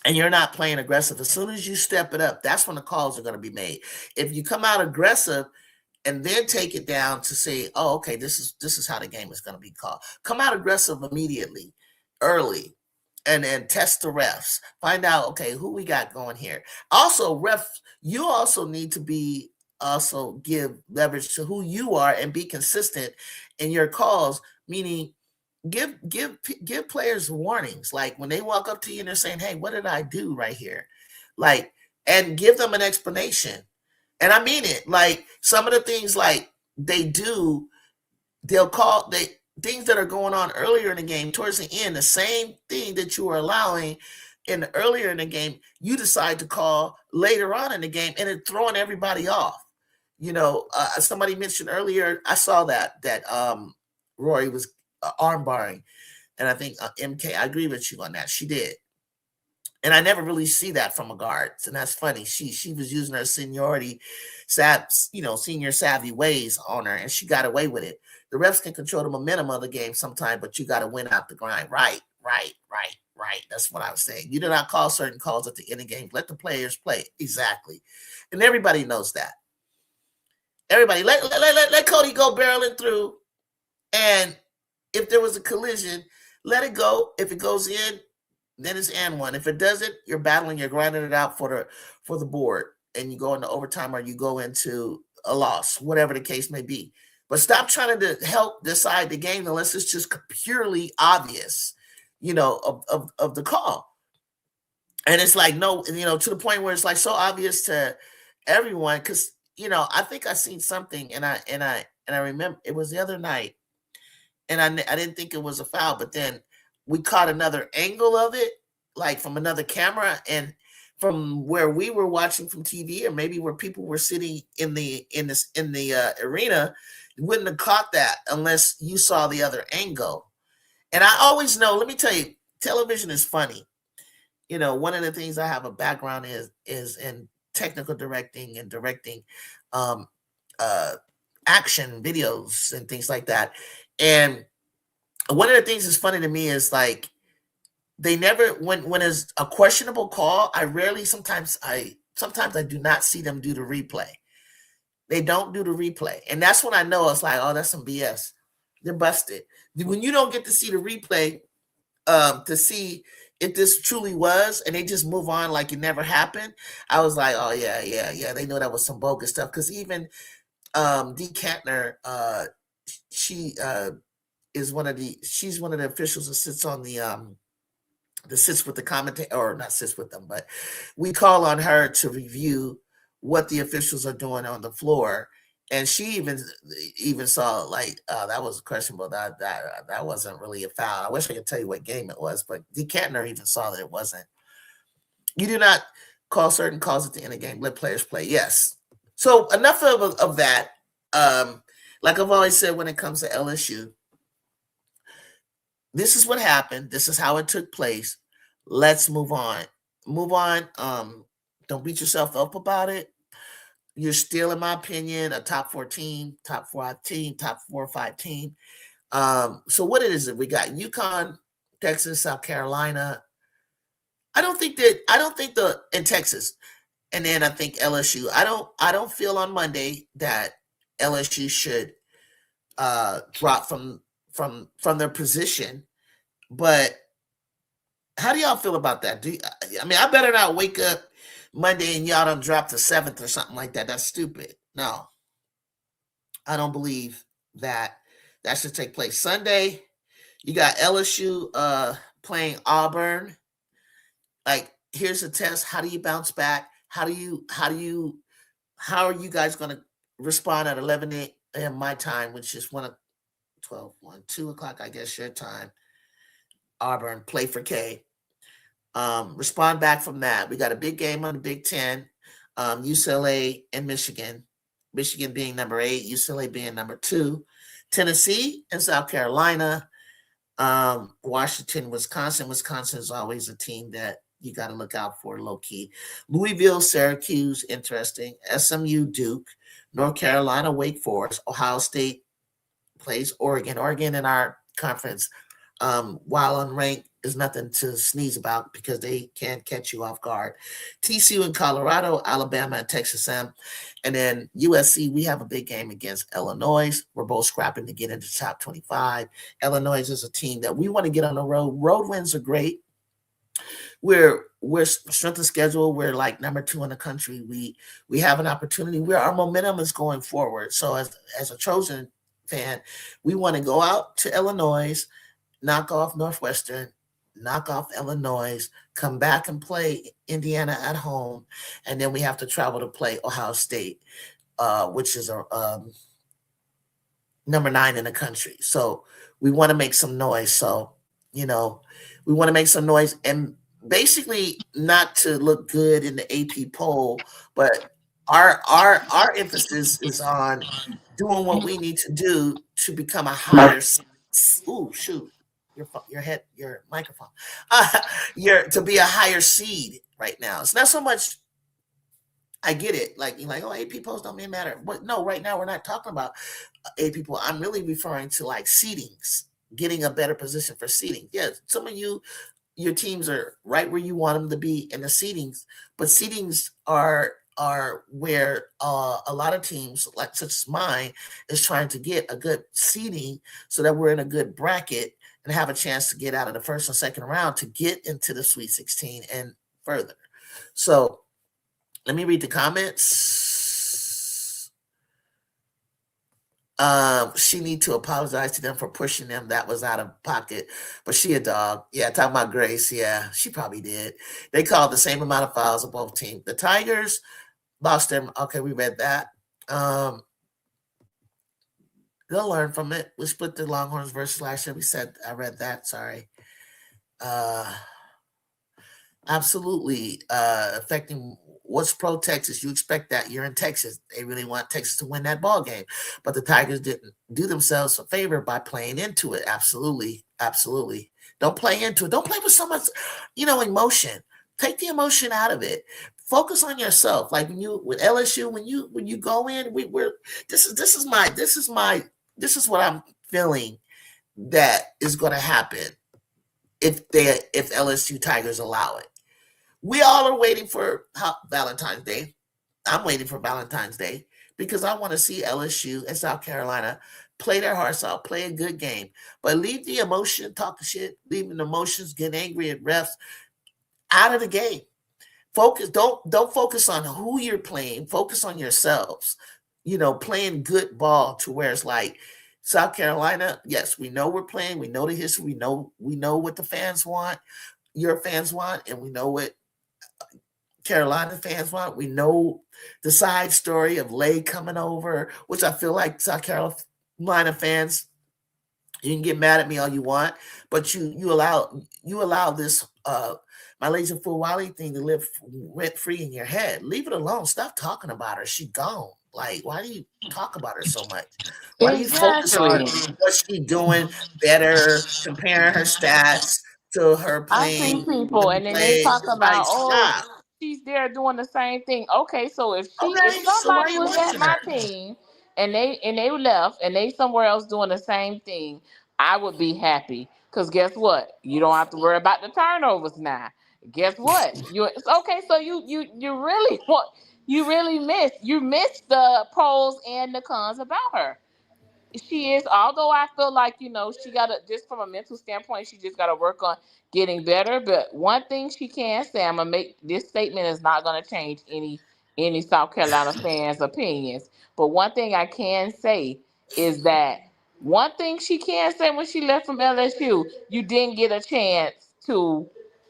and you're not playing aggressive, as soon as you step it up, that's when the calls are going to be made. If you come out aggressive and then take it down to say, oh, okay, this is how the game is going to be called. Come out aggressive immediately, early, and then test the refs. Find out, okay, who we got going here. Also, you also need to be also give leverage to who you are and be consistent in your calls, meaning give players warnings. Like when they walk up to you and they're saying, hey, what did I do right here? Like, and give them an explanation. And I mean it. Like some of the things like they do, they'll call things that are going on earlier in the game towards the end, the same thing that you were allowing earlier in the game, you decide to call later on in the game, and it's throwing everybody off. Somebody mentioned earlier, I saw that Rory was arm barring, and I think MK, I agree with you on that. She did. And I never really see that from a guard. And that's funny. She was using her seniority, senior savvy ways on her, and she got away with it. The refs can control the momentum of the game sometime, but you got to win out the grind. Right. That's what I was saying. You do not call certain calls at the end of the game. Let the players play. Exactly. And everybody knows that. Everybody, let Cody go barreling through. And if there was a collision, let it go. If it goes in, then it's and one. If it doesn't, you're battling, you're grinding it out for the board, and you go into overtime or you go into a loss, whatever the case may be. But stop trying to help decide the game unless it's just purely obvious, of the call. And it's like, no, to the point where it's like so obvious to everyone. Cause I think I seen something and I remember it was the other night, and I didn't think it was a foul, but then we caught another angle of it, like from another camera, and from where we were watching from TV, or maybe where people were sitting in the arena, you wouldn't have caught that unless you saw the other angle. And I always know, let me tell you, television is funny. One of the things I have a background is in technical directing and directing action videos and things like that. And one of the things that's funny to me is like they never when it's a questionable call, sometimes I do not see them do the replay. They don't do the replay. And that's when I know it's like, oh, that's some BS. They're busted. When you don't get to see the replay to see if this truly was, and they just move on like it never happened, I was like, oh yeah. They know that was some bogus stuff. Because even Dee Kantner, she's one of the officials that sits on that sits with the commentator, or not sits with them, but we call on her to review what the officials are doing on the floor. And she even saw like that was questionable. That wasn't really a foul. I wish I could tell you what game it was, but Dee Kantner even saw that it wasn't. You do not call certain calls at the end of the game. Let players play. Yes. So enough of that. Like I've always said, when it comes to LSU, this is what happened. This is how it took place. Let's move on. Move on. Don't beat yourself up about it. You're still, in my opinion, a top 4 team, top 5 team, top 4 or 5 team. So what it is that we got? UConn, Texas, South Carolina. I don't think in Texas, and then I think LSU. I don't feel on Monday that LSU should drop from their position. But how do y'all feel about that? I better not wake up Monday and y'all don't drop to 7th or something like that. That's stupid. No, I don't believe that should take place. Sunday, you got LSU playing Auburn. Like, here's a test. How do you bounce back? How are you guys going to respond at 11 a.m. my time, which is 2 o'clock, I guess, your time. Auburn, play for K. Respond back from that. We got a big game on the Big Ten. UCLA and Michigan. Michigan being number 8, UCLA being number 2. Tennessee and South Carolina. Washington, Wisconsin. Wisconsin is always a team that you got to look out for, low key. Louisville, Syracuse, interesting. SMU, Duke. North Carolina, Wake Forest. Ohio State plays Oregon. Oregon in our conference, while unranked, is nothing to sneeze about because they can't catch you off guard. TCU in Colorado, Alabama and Texas M. And then USC, we have a big game against Illinois. We're both scrapping to get into the top 25. Illinois is a team that we want to get on the road. Road wins are great. We're strength of schedule. We're like number 2 in the country. We have an opportunity where our momentum is going forward. So as a Trojan fan, we want to go out to Illinois, knock off Northwestern, knock off Illinois, come back and play Indiana at home, and then we have to travel to play Ohio State, which is a number 9 in the country. So we want to make some noise. So we want to make some noise and basically not to look good in the AP poll, but our emphasis is on doing what we need to do to become a higher. Ooh, shoot. Your head, your microphone. To be a higher seed right now. It's not so much. I get it. Like you're like, oh, AP polls don't even matter. But no, right now we're not talking about AP poll. I'm really referring to like seedings, getting a better position for seeding. Yeah, some of your teams are right where you want them to be in the seedings, but seedings are where a lot of teams, like such as mine, is trying to get a good seeding so that we're in a good bracket and have a chance to get out of the first and second round to get into the Sweet 16 and further. So let me read the comments. She need to apologize to them for pushing them. That was out of pocket. But she a dog. Yeah, talking about Grace. Yeah, she probably did. They called the same amount of fouls on both teams. The Tigers lost them. Okay, we read that. They'll learn from it. We split the Longhorns versus last year. I read that. Sorry. Absolutely affecting what's pro Texas. You expect that. You're in Texas. They really want Texas to win that ball game. But the Tigers didn't do themselves a favor by playing into it. Absolutely. Absolutely. Don't play into it. Don't play with so much, emotion. Take the emotion out of it. Focus on yourself. Like with LSU, when you go in, this is what I'm feeling that is going to happen if LSU Tigers allow it. We all are waiting for Valentine's Day. I'm waiting for Valentine's Day because I want to see LSU and South Carolina play their hearts out, play a good game. But leave the emotion, talking shit, leaving the emotions, get angry at refs out of the game. Focus. Don't focus on who you're playing. Focus on yourselves. Playing good ball to where it's like South Carolina. Yes, we know we're playing. We know the history. We know what the fans want. Your fans want, and we know what Carolina fans want. We know the side story of Lay coming over, which I feel like South Carolina fans, you can get mad at me all you want, but you allow this Malaysia Fulwali thing to live rent free in your head. Leave it alone. Stop talking about her. She gone. Like, why do you talk about her so much? Why do you focus on Exactly. what she's doing better, comparing her stats to her I see playing when people, you and then they play? talk Like, about, oh, stop. she's there doing the same thing. Okay, so if Okay, so why are somebody you was at watching her? my team and they left and they somewhere else doing the same thing, I would be happy. Cause guess what? You don't have to worry about the turnovers now. Guess what? It's okay. So you really miss the pros and the cons about her. She is, although I feel like, she got to, just from a mental standpoint, she just got to work on getting better. But one thing she can say, I'm gonna make this statement, is not going to change any South Carolina fans' opinions. But one thing I can say is that one thing she can say, when she left from LSU, you didn't get a chance to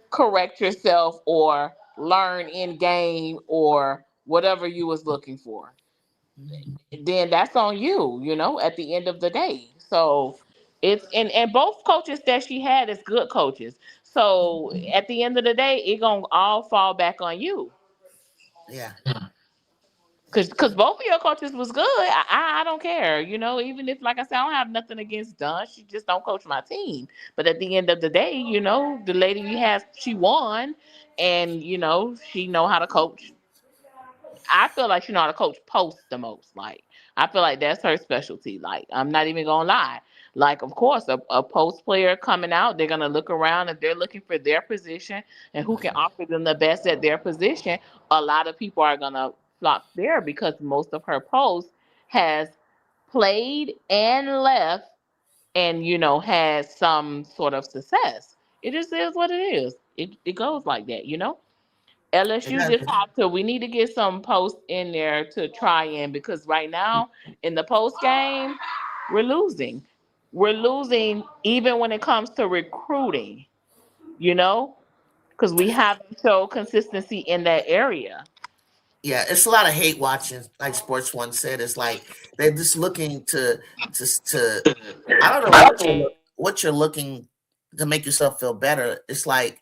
correct yourself or learn in game or whatever you was looking for. Then that's on you, at the end of the day. So it's, and both coaches that she had is good coaches. So at the end of the day, it gonna all fall back on you. Yeah. Cause both of your coaches was good. I don't care, even if, like I said, I don't have nothing against Dunn. She just don't coach my team. But at the end of the day, the lady we have, she won, and she know how to coach. I feel like she know how to coach post the most. Like, I feel like that's her specialty. Like, I'm not even gonna lie. Like, of course, a post player coming out, they're gonna look around if they're looking for their position and who can offer them the best at their position. A lot of people are gonna flock there because most of her posts has played and left and has some sort of success. It just is what it is. It goes like that. It LSU just doesn't. have to. We need to get some posts in there to try in because right now in the post game, we're losing. We're losing even when it comes to recruiting. You know, because we haven't shown consistency in that area. Yeah, it's a lot of hate watching. Like Sports One said, it's like they're just looking to. I don't know what you're looking to make yourself feel better. It's like,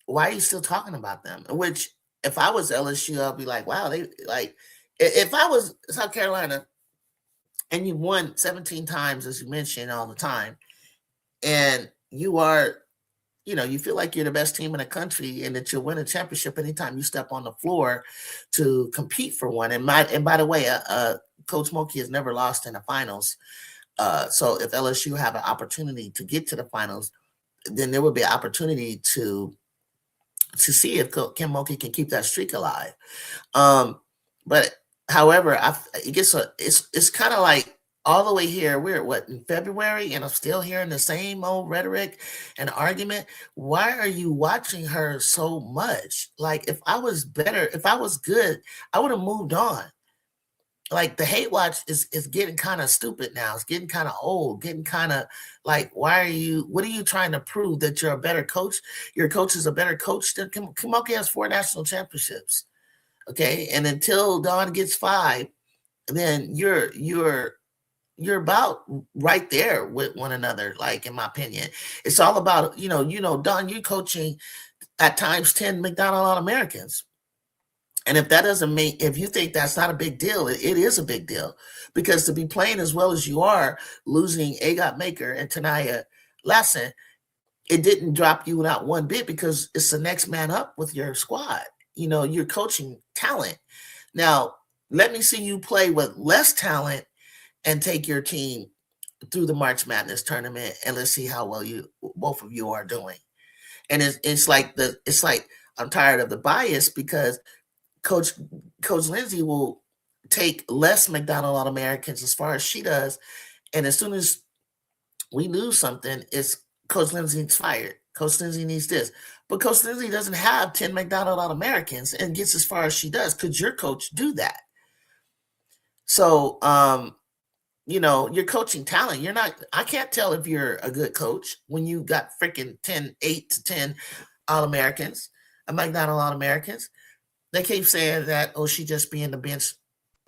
why are you still talking about them? Which, if I was LSU, I'd be like, wow, they like. If I was South Carolina and you won 17 times, as you mentioned all the time, and you are, you feel like you're the best team in the country and that you'll win a championship anytime you step on the floor to compete for one. And by the way, Coach Mulkey has never lost in the finals. So if LSU have an opportunity to get to the finals, then there would be an opportunity to see if Kim Mulkey can keep that streak alive. But however, it gets it's kind of like all the way here. We're what, in February, and I'm still hearing the same old rhetoric and argument. Why are you watching her so much? Like, if I was better, if I was good, I would have moved on. Like, the hate watch is getting kind of stupid now. It's getting kind of old, getting kind of like, what are you trying to prove, that you're a better coach? Your coach is a better coach than Kim Mulkey has 4 national championships. Okay, and until Don gets 5, then you're about right there with one another. Like, in my opinion, it's all about Don. You're coaching at times 10 McDonald All-Americans, and if that doesn't make, if you think that's not a big deal, it is a big deal, because to be playing as well as you are, losing Agot Maker and Tanaya Lassen, it didn't drop you not one bit, because it's the next man up with your squad. You're coaching talent. Now, let me see you play with less talent and take your team through the March Madness tournament, and let's see how well you both of you are doing. And it's like I'm tired of the bias, because Coach Lindsay will take less McDonald All Americans as far as she does, and as soon as we lose something, it's Coach Lindsay's fired. Coach Lindsay needs this. But Coach Lindsay doesn't have 10 McDonald All Americans and gets as far as she does. Could your coach do that? So, you're coaching talent. I can't tell if you're a good coach when you got freaking 8 to 10 All Americans, McDonald All Americans. They keep saying that, oh, she just be in the bench.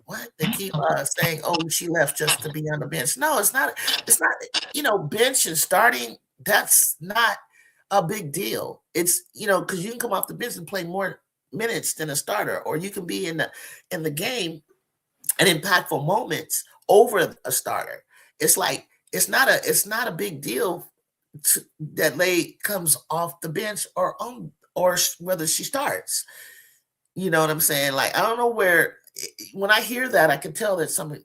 What? They keep saying, oh, she left just to be on the bench. No, it's not. It's not, bench and starting, that's not a big deal. It's, because you can come off the bench and play more minutes than a starter, or you can be in the game and impactful moments over a starter. It's like, it's not a big deal that Lay comes off the bench or whether she starts. You know what I'm saying? Like, I don't know where, when I hear that, I can tell that some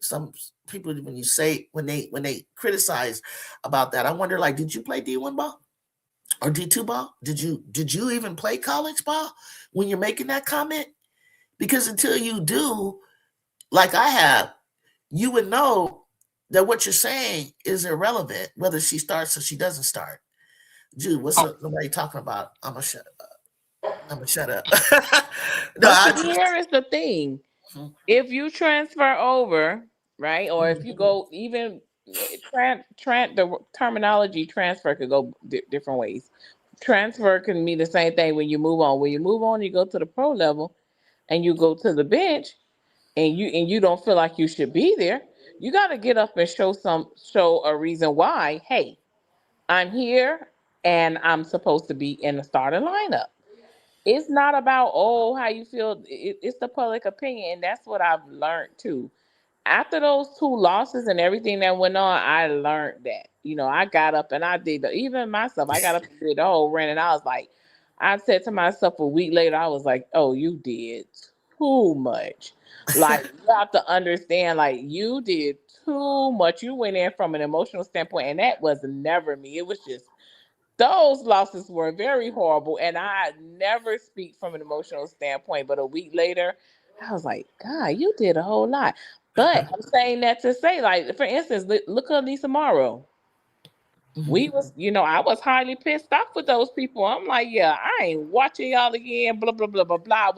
people, when they criticize about that, I wonder, like, did you play D1 ball or D2 ball? Did you even play college ball when you're making that comment? Because until you do, like I have, you would know that what you're saying is irrelevant, whether she starts or she doesn't start. Jude, what's nobody talking about? I'm gonna shut up. No, But see, here is the thing: Mhm. if you transfer over, right, or if you go even the terminology transfer could go different ways. Transfer can mean the same thing when you move on. When you move on, you go to the pro level, and you go to the bench, and you don't feel like you should be there. You got to get up and show a reason why. Hey, I'm here, and I'm supposed to be in the starting lineup. It's not about how you feel. It's the public opinion, and that's what I've learned too. After those 2 losses and everything that went on, I learned that. I got up and I did even myself. I got up and did the whole rant, and I was like, I said to myself a week later, I was like, "Oh, you did too much." Like you have to understand, like you did too much. You went in from an emotional standpoint, and that was never me. It was just those losses were very horrible, and I never speak from an emotional standpoint. But a week later, I was like, God, you did a whole lot. But I'm saying that to say, like, for instance, look at Lisa Morrow. We was, I was highly pissed off with those people. I'm like, yeah, I ain't watching y'all again. Blah blah blah blah blah.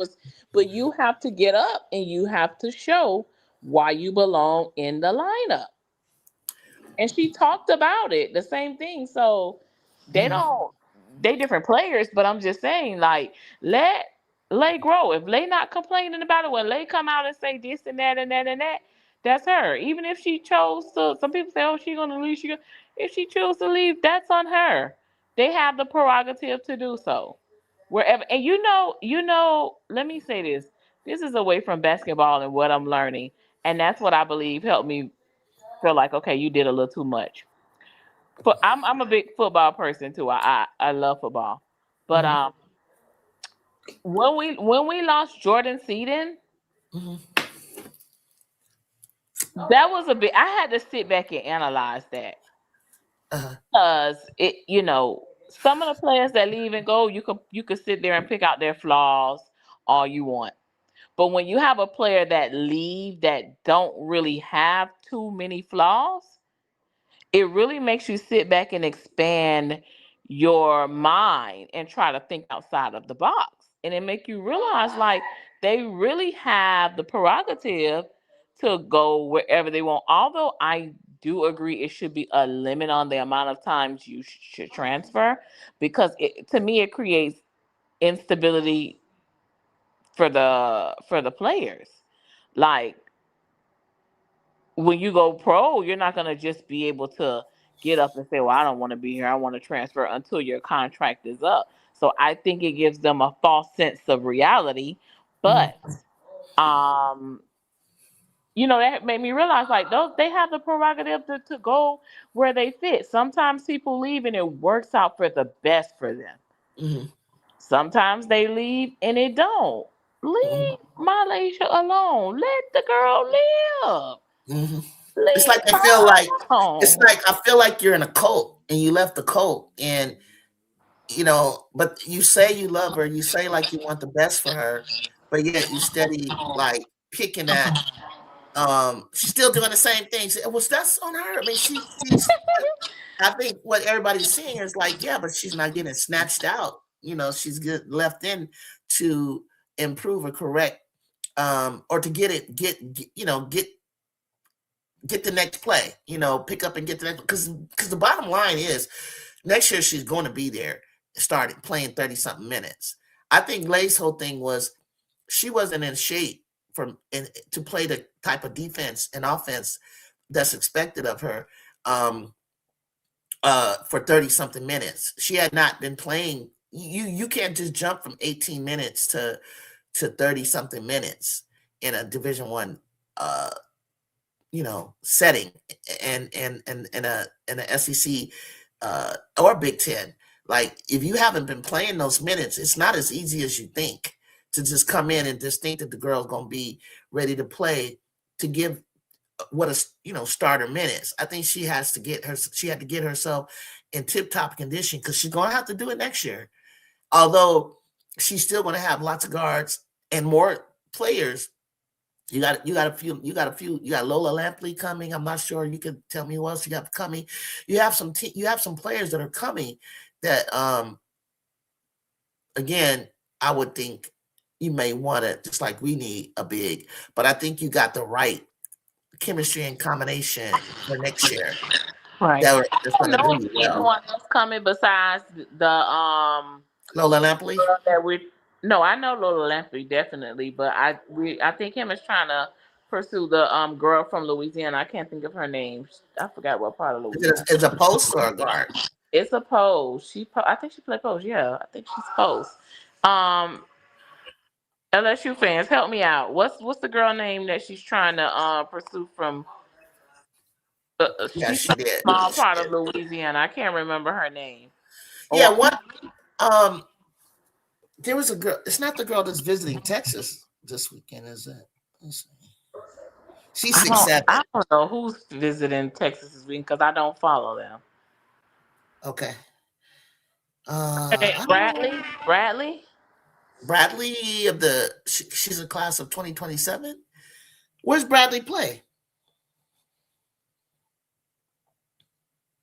But you have to get up and you have to show why you belong in the lineup. And she talked about it, the same thing. So they Mhm. don't, they different players, but I'm just saying, like, let Lay grow. If Lay not complaining about it, when Lay come out and say this and that and that and that, that's her. Even if she chose to, some people say, oh, she gonna leave. If she chose to leave, that's on her. They have the prerogative to do so. Wherever, and let me say this. This is away from basketball and what I'm learning, and that's what I believe helped me feel like, okay, you did a little too much. But I'm a big football person too. I love football. But Mhm. when we lost Jordan Seaton, Mhm. that was a bit. I had to sit back and analyze that Uh-huh. because some of the players that leave and go, you could sit there and pick out their flaws all you want. But when you have a player that leave that don't really have too many flaws, it really makes you sit back and expand your mind and try to think outside of the box. And it make you realize like they really have the prerogative to go wherever they want. Although I do agree it should be a limit on the amount of times you should transfer because to me it creates instability for the players. Like when you go pro, you're not going to just be able to get up and say, "Well, I don't want to be here. I want to transfer," until your contract is up. So I think it gives them a false sense of reality. Mhm. But um, that made me realize like those they have the prerogative to go where they fit. Sometimes people leave and it works out for the best for them. Mhm. Sometimes they leave and it don't. Mhm. Leave Malaysia alone. Let the girl live. Mhm. It's Leave like I feel her like it's alone. like I feel like you're in a cult and you left the cult and but you say you love her, you say like you want the best for her, but yet you steady like picking at she's still doing the same things. Well, that's on her. I mean, she's I think what everybody's seeing is like, yeah, but she's not getting snatched out. She's get left in to improve or correct, or to get the next play. Pick up and get the next because the bottom line is next year she's going to be there, starting playing 30 something minutes. I think Lay's whole thing was she wasn't in shape to play the type of defense and offense that's expected of her. Um, for 30 something minutes. She had not been playing. You can't just jump from 18 minutes to 30 something minutes in a Division One setting and a SEC or Big Ten. Like if you haven't been playing those minutes, it's not as easy as you think to just come in and just think that the girl's gonna be ready to play to give what a starter minutes. I think she had to get herself in tip top condition because she's gonna have to do it next year. Although she's still gonna have lots of guards and more players. You got Lola Lampley coming. I'm not sure. You can tell me who else you got coming. You have some players that are coming that again I would think you may want to just like we need a big, but I think you got the right chemistry and combination for next year Right. that's I going don't to know do of you well. anyone else coming besides the Lola Lampley? girl that we. No, I know Lola Lampley definitely, but I think him is trying to pursue the girl from Louisiana. I can't think of her name. I forgot what part of Louisiana. Is a post or a guard? It's a pose. I think she played pose. Yeah, I think she's pose. Um, LSU fans, help me out. What's the girl name that she's trying to pursue from? Yeah, She's she from a did. small She part did. of Louisiana. I can't remember her name. Yeah, Or what there was a girl. It's not the girl that's visiting Texas this weekend, is it? She's 6'7". I don't know who's visiting Texas this week because I don't follow them. Okay. Okay, I don't know. Bradley. Bradley. Bradley she's a class of 2027. Where's Bradley play?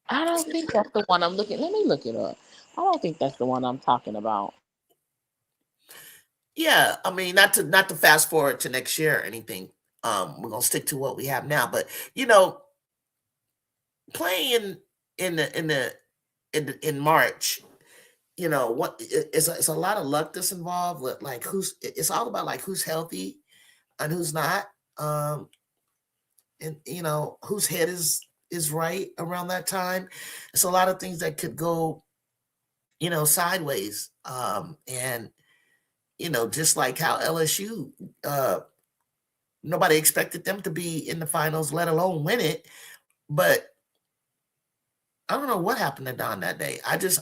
I don't think that's the one I'm looking. Let me look it up. I don't think that's the one I'm talking about. Yeah, I mean, not to fast forward to next year or anything. We're gonna stick to what we have now. But you know, playing in March, you know what? It's a lot of luck that's involved. With like it's all about like who's healthy and who's not. And you know whose head is right around that time. It's a lot of things that could go, you know, sideways. And you know, just like how LSU, nobody expected them to be in the finals, let alone win it. But I don't know what happened to Don that day. I just,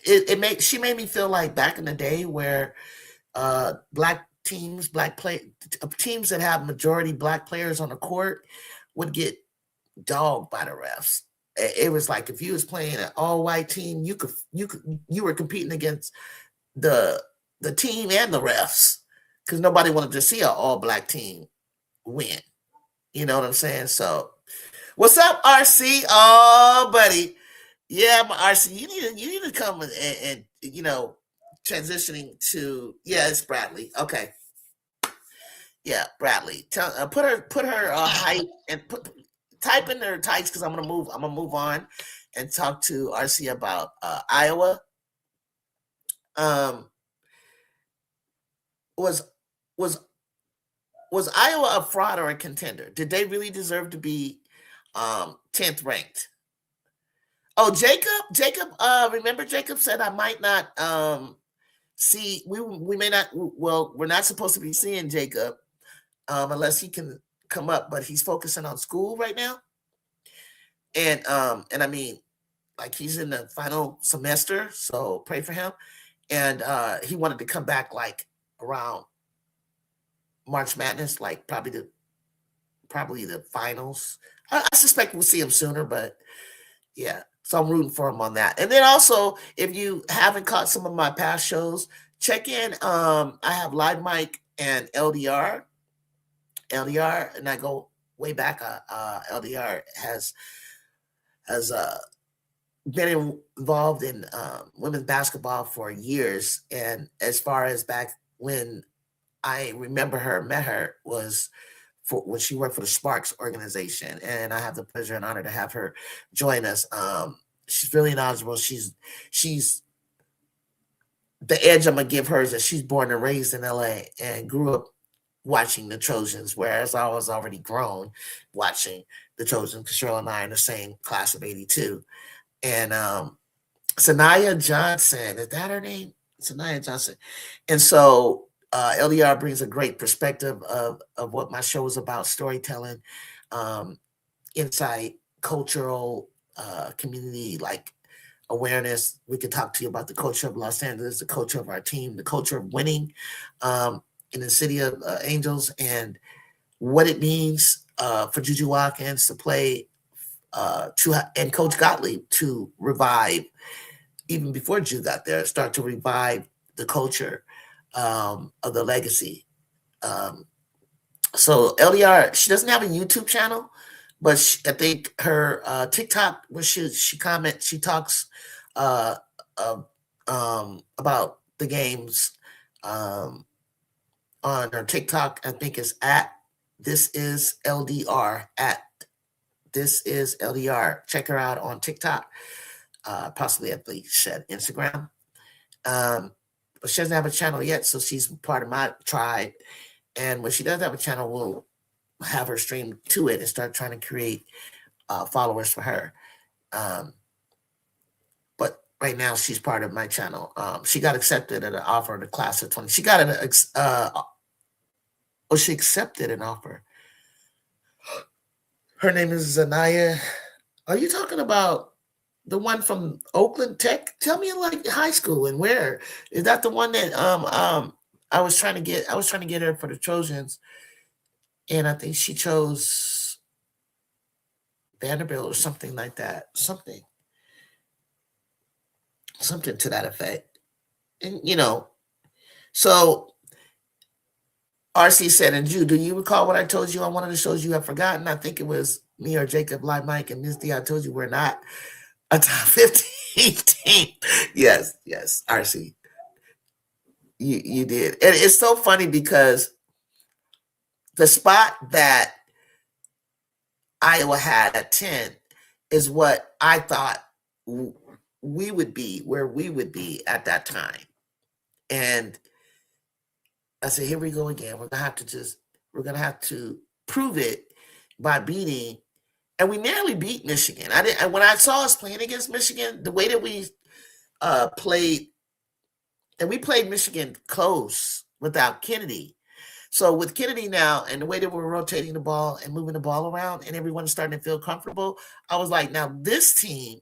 it made she made me feel like back in the day where black teams, teams that have majority black players on the court would get dogged by the refs. It was like if you was playing an all white team, you were competing against the team and the refs because nobody wanted to see an all black team win. You know what I'm saying? So, what's up, RC? Oh, buddy, yeah, my RC, you need to come and you know transitioning to it's Bradley. Okay, yeah, Bradley. Put her height and type in her tights because I'm gonna move on and talk to RC about Iowa. Um, was was was Iowa a fraud or a contender? Did they really deserve to be 10th ranked? Oh, Jacob, remember Jacob said I might not see we may not well, we're not supposed to be seeing Jacob unless he can come up, but he's focusing on school right now. And I mean, like he's in the final semester, so pray for him. And he wanted to come back like around March Madness, like probably the finals. I suspect we'll see him sooner, but yeah. So I'm rooting for him on that. And then also, if you haven't caught some of my past shows, check in. I have Live Mike and LDR, and I go way back. LDR has been involved in women's basketball for years, and as far as back when I remember met her was for when she worked for the Sparks organization, and I have the pleasure and honor to have her join us. She's really knowledgeable. She's the edge I'm gonna give her is that she's born and raised in LA and grew up watching the Trojans, whereas I was already grown watching the Trojans because Cheryl and I are in the same class of '82. And Sanaya Johnson, is that her name? Sanaya Johnson. And so LDR brings a great perspective of what my show is about: storytelling, insight, cultural, community, like awareness. We could talk to you about the culture of Los Angeles, the culture of our team, the culture of winning in the city of Angels, and what it means for Juju Watkins to play and Coach Gottlieb to revive, even before Ju got there, start to revive the culture of the legacy. So LDR, she doesn't have a YouTube channel, but I think her TikTok, where she talks uh, uh, about the games on her TikTok. I think is at this is LDR at this is LDR. Check her out on TikTok, possibly at the said Instagram. But she doesn't have a channel yet, so she's part of my tribe. And when she does have a channel, we'll have her stream to it and start trying to create followers for her. But right now, she's part of my channel. She got accepted at an offer in the class of 20. She got she accepted an offer. Her name is Zanaya. Are you talking about the one from Oakland Tech? Tell me like high school and where. Is that the one that I was trying to get her for the Trojans and I think she chose Vanderbilt or something like that. Something to that effect. And so RC said, and Drew, do you recall what I told you on one of the shows you have forgotten? I think it was me or Jacob, Live Mike, and Miss D. I told you we're not a top 15 team. Yes, RC. You did. And it's so funny because the spot that Iowa had at 10 is what I thought we would be, where we would be at that time. And I said, here we go again. We're gonna have to prove it by beating, and we nearly beat Michigan. When I saw us playing against Michigan, the way that we played, and we played Michigan close without Kennedy. So with Kennedy now and the way that we're rotating the ball and moving the ball around and everyone's starting to feel comfortable, I was like, now this team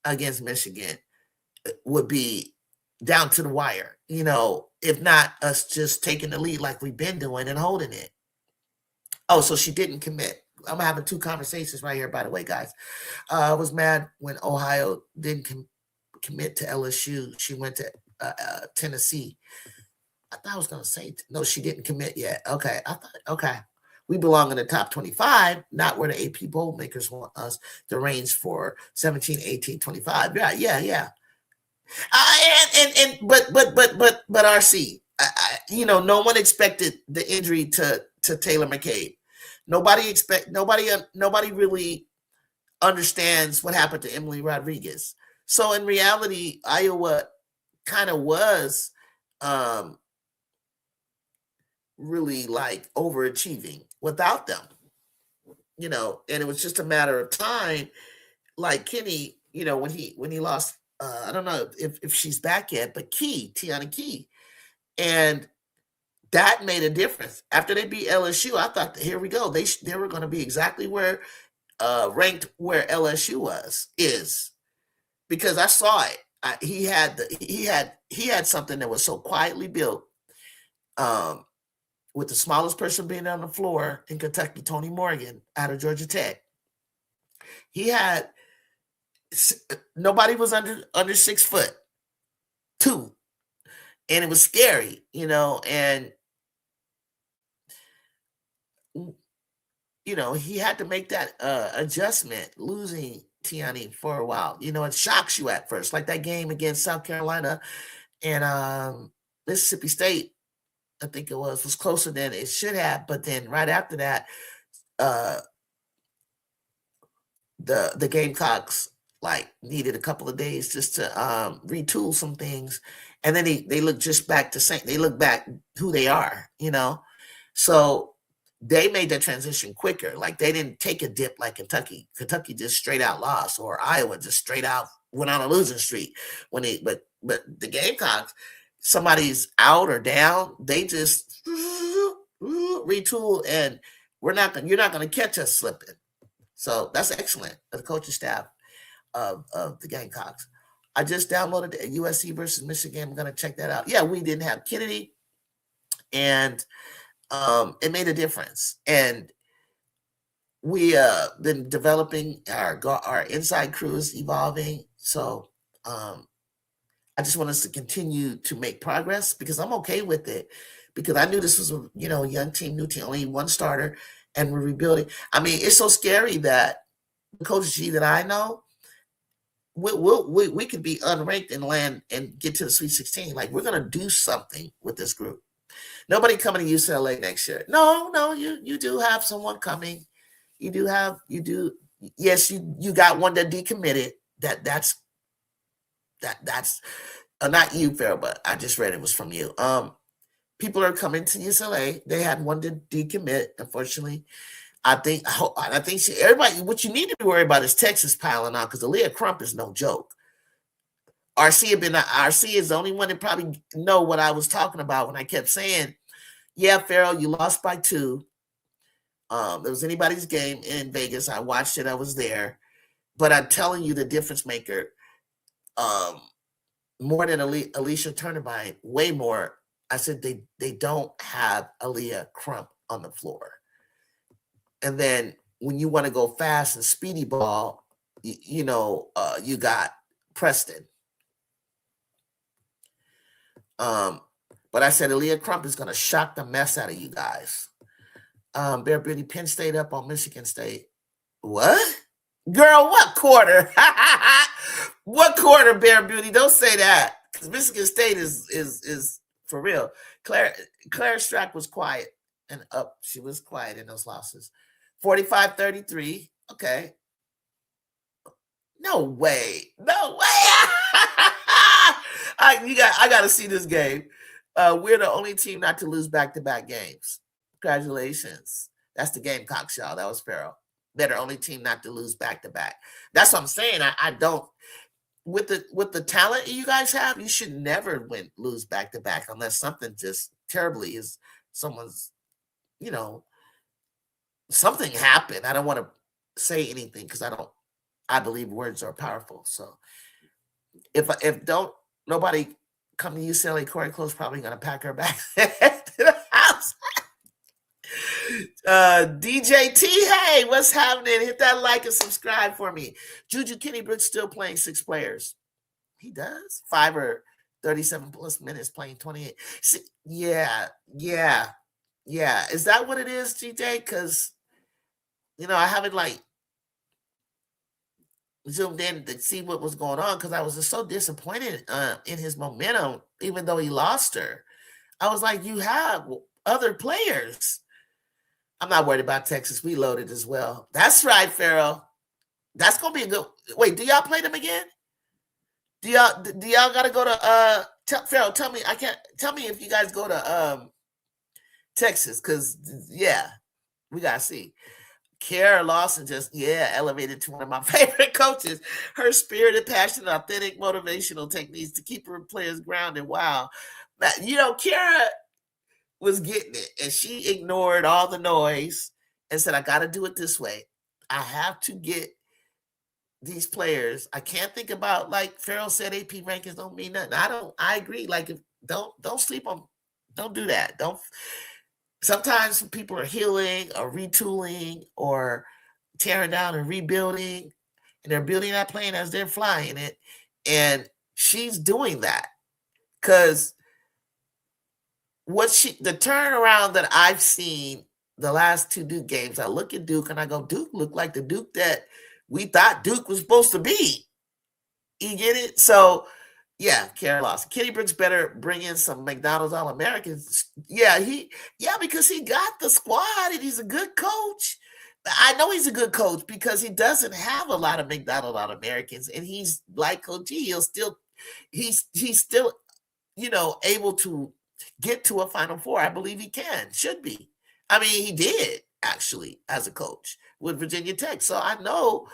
against Michigan would be down to the wire, if not us just taking the lead like we've been doing and holding it. Oh, so she didn't commit. I'm having two conversations right here, by the way, guys. I was mad when Ohio didn't commit to LSU. She went to Tennessee. I thought I was going to say, no, she didn't commit yet. Okay. Okay. We belong in the top 25, not where the AP Bowl makers want us to range for 17, 18, 25. Yeah. But RC, no one expected the injury to Taylor McCabe. Nobody really understands what happened to Emily Rodriguez. So in reality, Iowa kind of was really like overachieving without them, and it was just a matter of time. Like Kenny, when he lost, I don't know if she's back yet, but Tiana Key, and that made a difference. After they beat LSU, I thought, here we go. They were going to be exactly where ranked where LSU is, because I saw it. He had something that was so quietly built, with the smallest person being on the floor in Kentucky, Tony Morgan out of Georgia Tech. Nobody was under 6'2", and it was scary, and he had to make that adjustment, losing Tiani for a while. It shocks you at first, like that game against South Carolina and Mississippi State. I think it was closer than it should have, but then right after that, the Gamecocks needed a couple of days just to retool some things, and then they look just back to they look back who they are, so they made that transition quicker. Like, they didn't take a dip like Kentucky. Kentucky just straight out lost, or Iowa just straight out went on a losing streak but the Gamecocks, somebody's out or down, they just retool, and you're not going to catch us slipping. So that's excellent, the coaching staff of the Gamecocks. I just downloaded the USC versus Michigan. I'm going to check that out. Yeah, we didn't have Kennedy, and it made a difference. And we been developing our inside crews, evolving. So I just want us to continue to make progress, because I'm okay with it, because I knew this was a young team, new team, only one starter, and we're rebuilding. I mean, it's so scary that Coach G that I know, we could be unranked and land and get to the Sweet 16. Like, we're gonna do something with this group. Nobody coming to UCLA next year. No, you do have someone coming. You do. Yes, you got one that decommitted. That's not you, Farrell, but I just read it was from you. People are coming to UCLA. They had one to decommit, unfortunately. I think everybody. What you need to be worried about is Texas piling out, because Aaliyah Crump is no joke. RC is the only one that probably know what I was talking about when I kept saying, yeah, Farrell, you lost by 2. It was anybody's game in Vegas. I watched it. I was there. But I'm telling you, the difference maker, more than Alicia Turnabine, way more. I said they don't have Aaliyah Crump on the floor. And then when you want to go fast and speedy ball, you got Preston. But I said Aaliyah Crump is going to shock the mess out of you guys. Bear Beauty, Penn State up on Michigan State. What? Girl, what quarter? What quarter, Bear Beauty? Don't say that, because Michigan State is for real. Claire Strack was quiet and up. She was quiet in those losses. 45-33. Okay. No way. No way. I got to see this game. We're the only team not to lose back-to-back games. Congratulations. That's the Gamecocks, y'all. That was Farrell. They're the only team not to lose back-to-back. That's what I'm saying. I don't. With the talent you guys have, you should never lose back-to-back unless something just terribly is someone's, something happened. I don't want to say anything because I believe words are powerful. So if nobody come to UCLA, Corey Close probably going to pack her back to the house. DJ T, hey, what's happening? Hit that like and subscribe for me. Juju Kenny Brooks still playing 6 players. He does 5 or 37 plus minutes playing 28. See, yeah. Is that what it is, DJ? Because I haven't zoomed in to see what was going on because I was just so disappointed in his momentum, even though he lost her. I was like, you have other players. I'm not worried about Texas. We loaded as well. That's right, Farrell. That's gonna be a good. Wait, do y'all play them again? Do y'all got to go to Farrell? Tell me. Tell me if you guys go to Texas, because we gotta see. Kara Lawson just elevated to one of my favorite coaches. Her spirited, passionate, authentic, motivational techniques to keep her players grounded. Wow, Kara was getting it, and she ignored all the noise and said, I got to do it this way. I have to get these players. I can't think about, like Farrell said, AP rankings don't mean nothing. I agree. Like, don't sleep on, don't do that. Sometimes people are healing or retooling or tearing down and rebuilding, and they're building that plane as they're flying it. And she's doing that because the turnaround that I've seen the last 2 Duke games, I look at Duke and I go, Duke looked like the Duke that we thought Duke was supposed to be. You get it? So, Kara Lawson. Kenny Brooks better bring in some McDonald's All-Americans. Because he got the squad and he's a good coach. I know he's a good coach because he doesn't have a lot of McDonald's All-Americans, and he's like Coach G. He's still, able to get to a Final Four. I believe he should be. I mean, he did actually as a coach with Virginia Tech. So I know,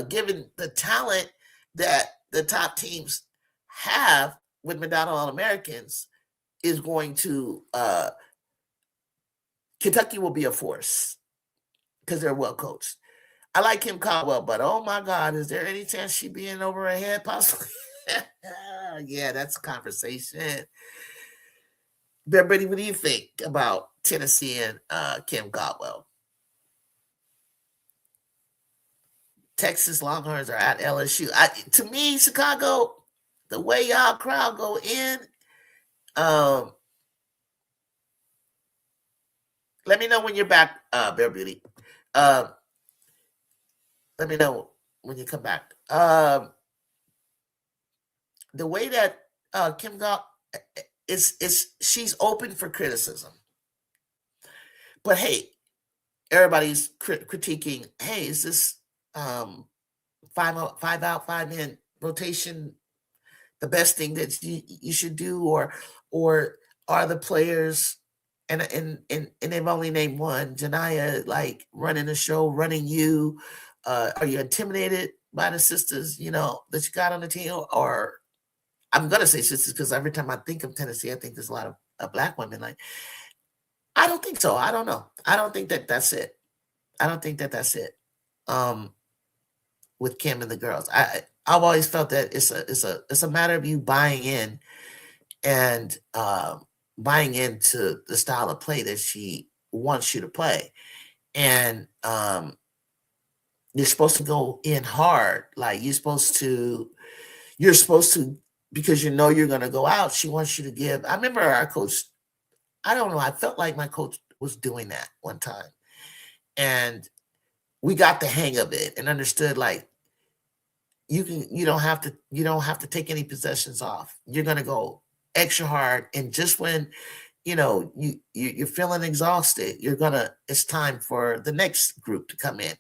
given the talent that the top teams have with McDonald's All-Americans, is going to Kentucky will be a force because they're well coached. I like Kim Caldwell, but oh my God, is there any chance she being over her head possibly? That's a conversation. Everybody, what do you think about Tennessee and Kim Caldwell? Texas Longhorns are at LSU. To me, Chicago, the way y'all crowd go in, let me know when you're back, Bear Beauty. Let me know when you come back. The way that Kim Caldwell she's open for criticism. But hey, everybody's critiquing, hey, is this 5 out, 5 in rotation the best thing that you should do, or are the players and they've only named one, Janiyah, like running the show, running you? Are you intimidated by the sisters, that you got on the team? Or I'm gonna say sisters because every time I think of Tennessee, I think there's a lot of Black women. Like, I don't think so. I don't know. I don't think that's it. With Kim and the girls, I've always felt that it's a matter of you buying in and buying into the style of play that she wants you to play. And you're supposed to go in hard. Like you're supposed to, because you know you're going to go out. She wants you to give. I remember our coach, I don't know, I felt like my coach was doing that one time. And we got the hang of it and understood, like, you don't have to take any possessions off. You're going to go extra hard. And just when, you're feeling exhausted, it's time for the next group to come in.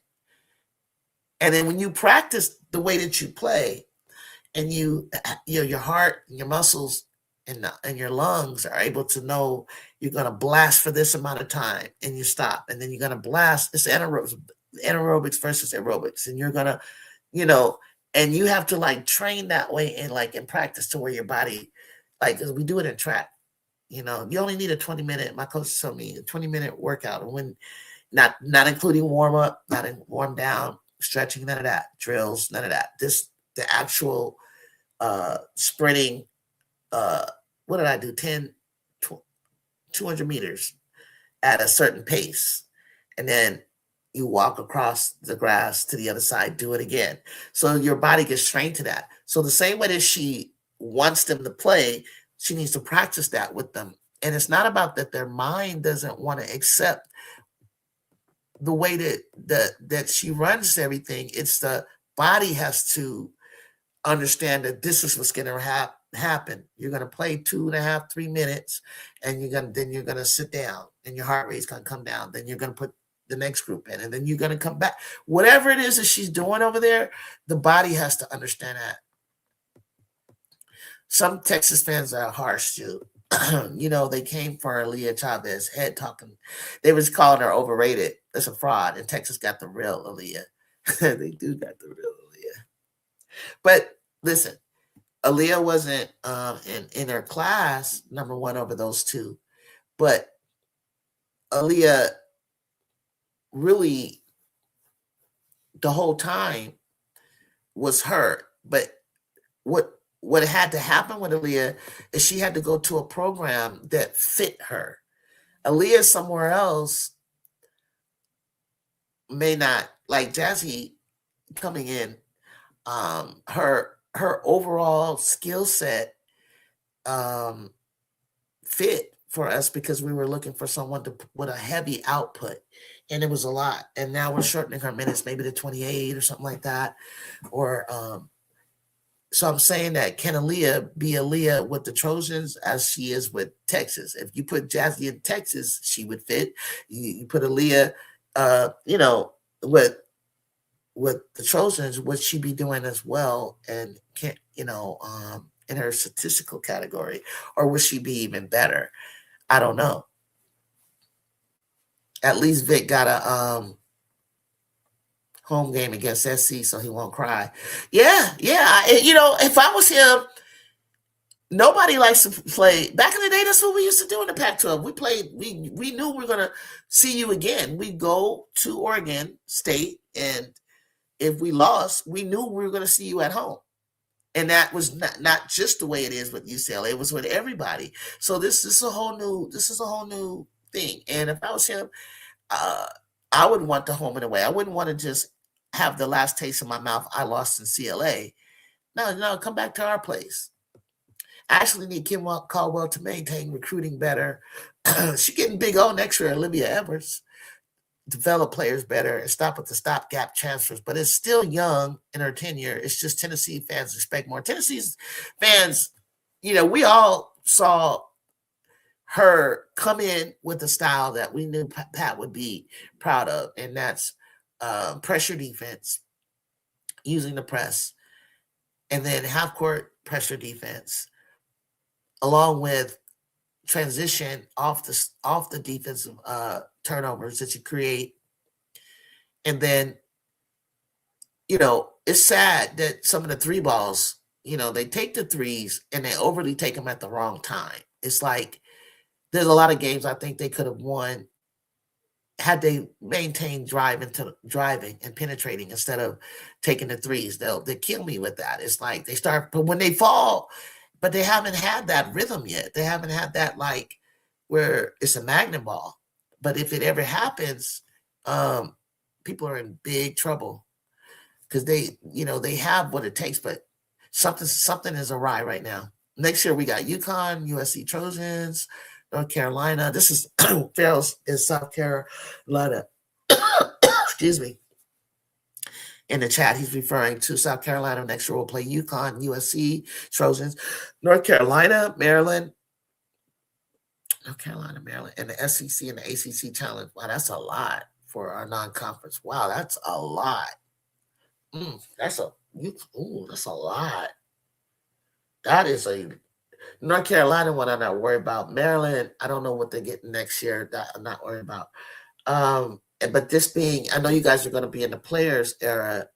And then when you practice the way that you play, and your heart, your muscles, and your lungs are able to know you're going to blast for this amount of time, and you stop, and then you're going to blast. It's anaerobics versus aerobics, and you're going to, and you have to like train that way in practice to where your body, like, cause we do it in track. You only need a 20-minute. My coach told me a 20-minute workout, and when not including warm up, not in warm down, stretching, none of that, drills, none of that. The actual sprinting. What did I do? 200 meters at a certain pace, and then you walk across the grass to the other side, do it again. So your body gets trained to that. So the same way that she wants them to play, she needs to practice that with them. And it's not about that their mind doesn't want to accept the way that she runs everything. It's the body has to understand that this is what's going to happen. You're going to play 2.5, 3 minutes, and you're going to sit down, and your heart rate's going to come down. Then you're going to put the next group in, and then you're going to come back. Whatever it is that she's doing over there, the body has to understand that. Some Texas fans are harsh too. They came for Aaliyah Chavez, head talking. They was calling her overrated. That's a fraud. And Texas got the real Aaliyah. They do got the real Aaliyah. But listen, Aaliyah wasn't in her class number one over those two. But Aaliyah really the whole time was hurt. But what had to happen with Aaliyah is she had to go to a program that fit her. Aaliyah somewhere else may not, like Jazzy coming in, her overall skill set fit for us because we were looking for someone with a heavy output, and it was a lot. And now we're shortening her minutes, maybe to 28 or something like that, or so I'm saying that can Aaliyah be Aaliyah with the Trojans as she is with Texas? If you put Jazzy in Texas, she would fit. You put Aaliyah, with the Trojans, would she be doing as well? And can't, in her statistical category, or would she be even better? I don't know. At least Vic got a home game against SC, so he won't cry. Yeah. If I was him, nobody likes to play. Back in the day, that's what we used to do in the Pac-12. We played. We knew we were gonna see you again. We go to Oregon State, and if we lost, we knew we were gonna see you at home. And that was not just the way it is with UCLA. It was with everybody. So this is a whole new thing. And if I was him, I would want the home and away. I wouldn't want to just have the last taste in my mouth. I lost in CLA. No, come back to our place. I actually need Kim Caldwell to maintain recruiting better. She's getting big O next year, Olivia Evers. Develop players better and stop with the stopgap transfers. But it's still young in her tenure. It's just Tennessee fans expect more. Tennessee's fans, we all saw her come in with a style that we knew Pat would be proud of, and that's pressure defense, using the press, and then half-court pressure defense, along with transition off the defensive turnovers that you create. And then, it's sad that some of the three balls, they take the threes and they overly take them at the wrong time. It's like there's a lot of games I think they could have won had they maintained driving and penetrating instead of taking the threes. They kill me with that. It's like they start, but when they fall, but they haven't had that rhythm yet. They haven't had that, like, where it's a magnet ball. But if it ever happens, people are in big trouble because they have what it takes, but something is awry right now. Next year we got UConn, USC Trojans, North Carolina. This is Farrell's in South Carolina. Excuse me. In the chat, he's referring to South Carolina. Next year we'll play UConn, USC Trojans, North Carolina, Maryland, North Carolina, Maryland, and the SEC and the ACC challenge. Wow, that's a lot for our non-conference. Wow, that's a lot. That's a lot. That is a North Carolina one I'm not worried about. Maryland, I don't know what they're getting next year. That I'm not worried about. But this being, I know you guys are going to be in the players era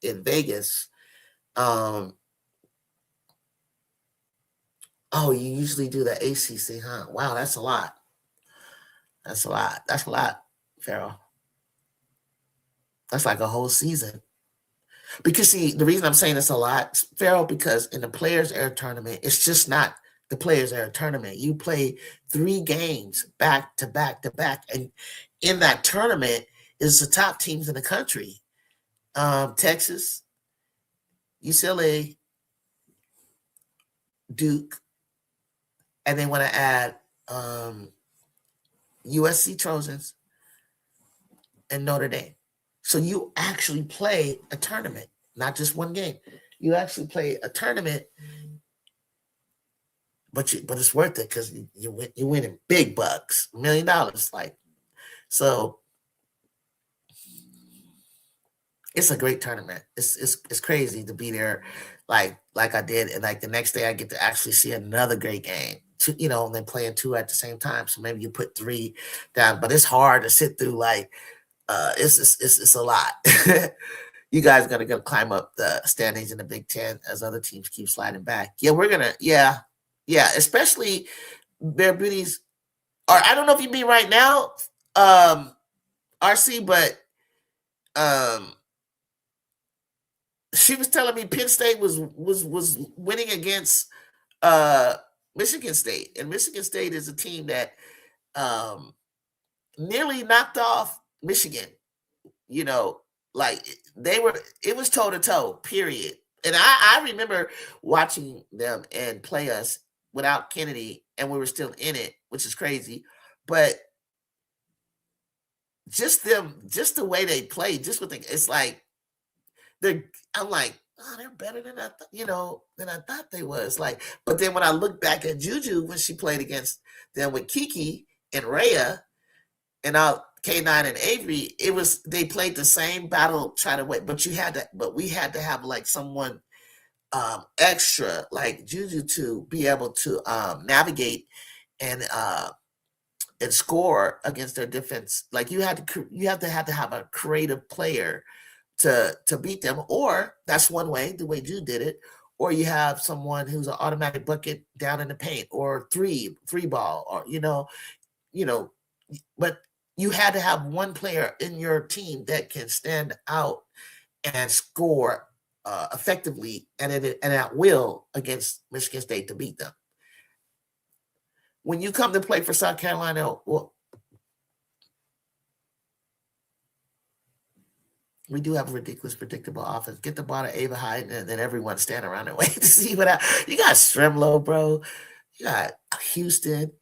in Vegas. Oh, you usually do the ACC, huh? Wow, that's a lot. That's a lot. That's a lot, Farrell. That's like a whole season. Because see, the reason I'm saying it's a lot, Farrell, because in the Players Era tournament, it's just not the Players Era tournament. You play 3 games back to back to back, and in that tournament is the top teams in the country: Texas, UCLA, Duke, and they want to add USC Trojans and Notre Dame. So you actually play a tournament, not just one game. You actually play a tournament, but it's worth it because you're winning big bucks, $1 million. Like, so it's a great tournament. It's crazy to be there, like I did, and like the next day I get to actually see another great game. And then playing 2 at the same time. So maybe you put 3 down, but it's hard to sit through. Like, it's a lot. You guys are gonna climb up the standings in the Big Ten as other teams keep sliding back. Yeah, we're gonna. Yeah, especially Bear Beauties. Or I don't know if you mean right now, RC, but she was telling me Penn State was winning against Michigan State, and Michigan State is a team that nearly knocked off Michigan. Like it was toe to toe, period. And I remember watching them and play us without Kennedy, and we were still in it, which is crazy. But just the way they play, just what it's like, I'm like, oh, they're better than I thought they was. Like, but then when I look back at Juju when she played against them with Kiki and Rhea and K9 and Avery, they played the same battle, try to win, but we had to have like someone extra like Juju to be able to navigate and score against their defense. Like you have to have a creative player to beat them, or that's one way, the way Juju did it, or you have someone who's an automatic bucket down in the paint, or three ball, or but you had to have one player in your team that can stand out and score effectively and at will against Michigan State to beat them. When you come to play for South Carolina, well, we do have a ridiculous, predictable offense. Get the ball to Ava Hyde, and then everyone stand around and wait to see what happens. You got Stremlow, bro. You got Houston.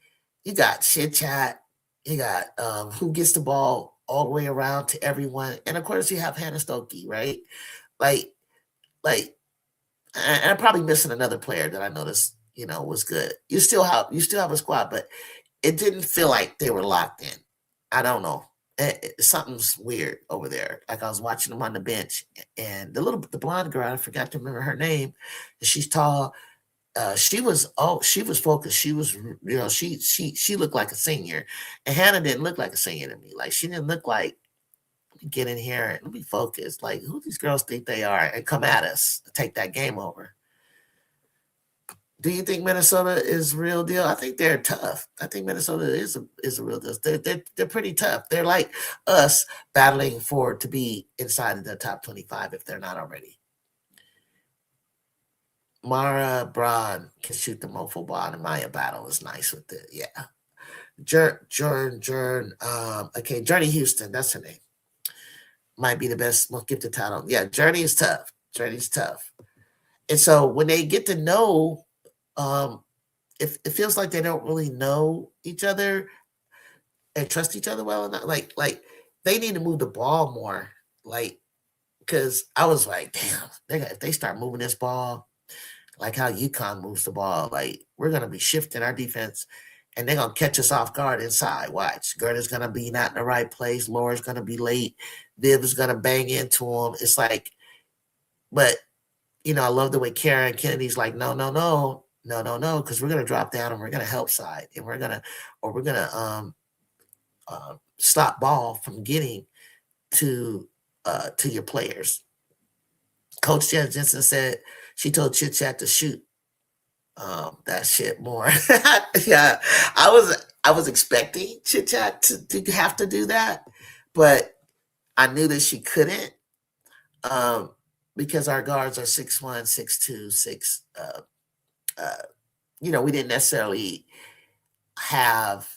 You got Chit Chat. You got who gets the ball all the way around to everyone. And, of course, you have Hannah Stokey, right? Like, and I'm probably missing another player that I noticed, was good. You still have a squad, but it didn't feel like they were locked in. I don't know. Something's weird over there. Like I was watching them on the bench, and the blonde girl, I forgot to remember her name. She's tall. She was focused. She was, she looked like a senior, and Hannah didn't look like a senior to me. Like she didn't look like, let me get in here and let me focus. Like who these girls think they are and come at us to take that game over. Do you think Minnesota is real deal? I think they're tough. I think Minnesota is a real deal. They're pretty tough. They're like us battling to be inside of the top 25 if they're not already. Mara Braun can shoot the mofo ball, and Maya Battle is nice with it. Yeah. Okay, Journey Houston, that's her name. Might be the best, most gifted title. Yeah, Journey is tough. Journey's tough. And so when they get to know, it feels like they don't really know each other and trust each other well enough. Like they need to move the ball more. Like, because I was like, damn, if they start moving this ball, like how UConn moves the ball, like we're gonna be shifting our defense, and they're gonna catch us off guard inside. Watch, Gerda's gonna be not in the right place. Laura's gonna be late. Viv is gonna bang into him. It's like, but I love the way Karen Kennedy's like, no, no, no, no, no, no, because we're gonna drop down and we're gonna help side, and we're gonna stop ball from getting to your players. Coach Jen Jensen said she told Chit Chat to shoot that shit more. Yeah, I was expecting Chit Chat to have to do that, but I knew that she couldn't because our guards are 6'1", 6'2", 6. We didn't necessarily have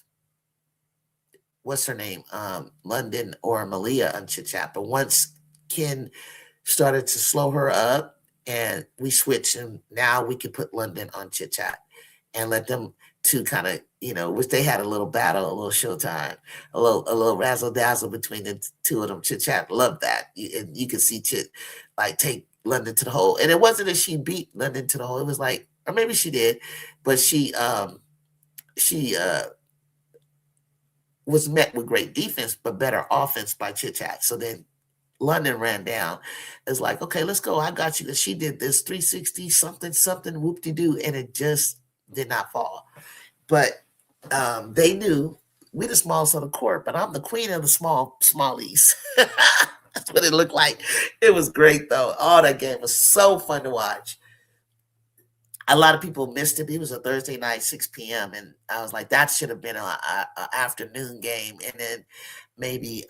what's her name, London or Malia on Chit Chat, but once Ken started to slow her up and we switched, and now we could put London on Chit Chat and let them two kind of, which they had a little battle, a little showtime, a little razzle dazzle between the two of them. Chit Chat loved that. You could see Chit like take London to the hole, and it wasn't that she beat London to the hole. It was like, or maybe she did, but she was met with great defense, but better offense by Chit Chat. So then London ran down. It's like, okay, let's go. I got you. And she did this 360 something whoop-de-doo, and it just did not fall. But they knew we the smallest on the court, but I'm the queen of the smallies. That's what it looked like. It was great, though. Oh, that game was so fun to watch. A lot of people missed it. It was a Thursday night, 6 p.m. And I was like, that should have been an afternoon game. And then maybe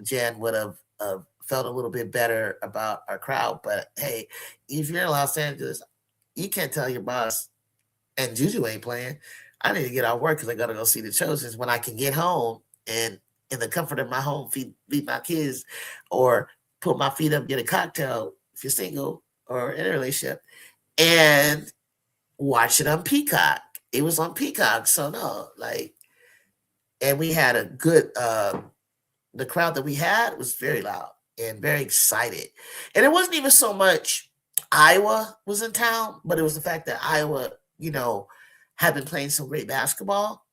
Jan would have felt a little bit better about our crowd. But hey, if you're in Los Angeles, you can't tell your boss, and Juju ain't playing. I need to get out of work because I got to go see the Trojans when I can get home and in the comfort of my home, feed my kids, or put my feet up, get a cocktail if you're single or in a relationship, and watch it on Peacock. It was on Peacock, so no, and we had a good. The crowd that we had was very loud and very excited, and it wasn't even so much Iowa was in town, but it was the fact that Iowa, had been playing some great basketball,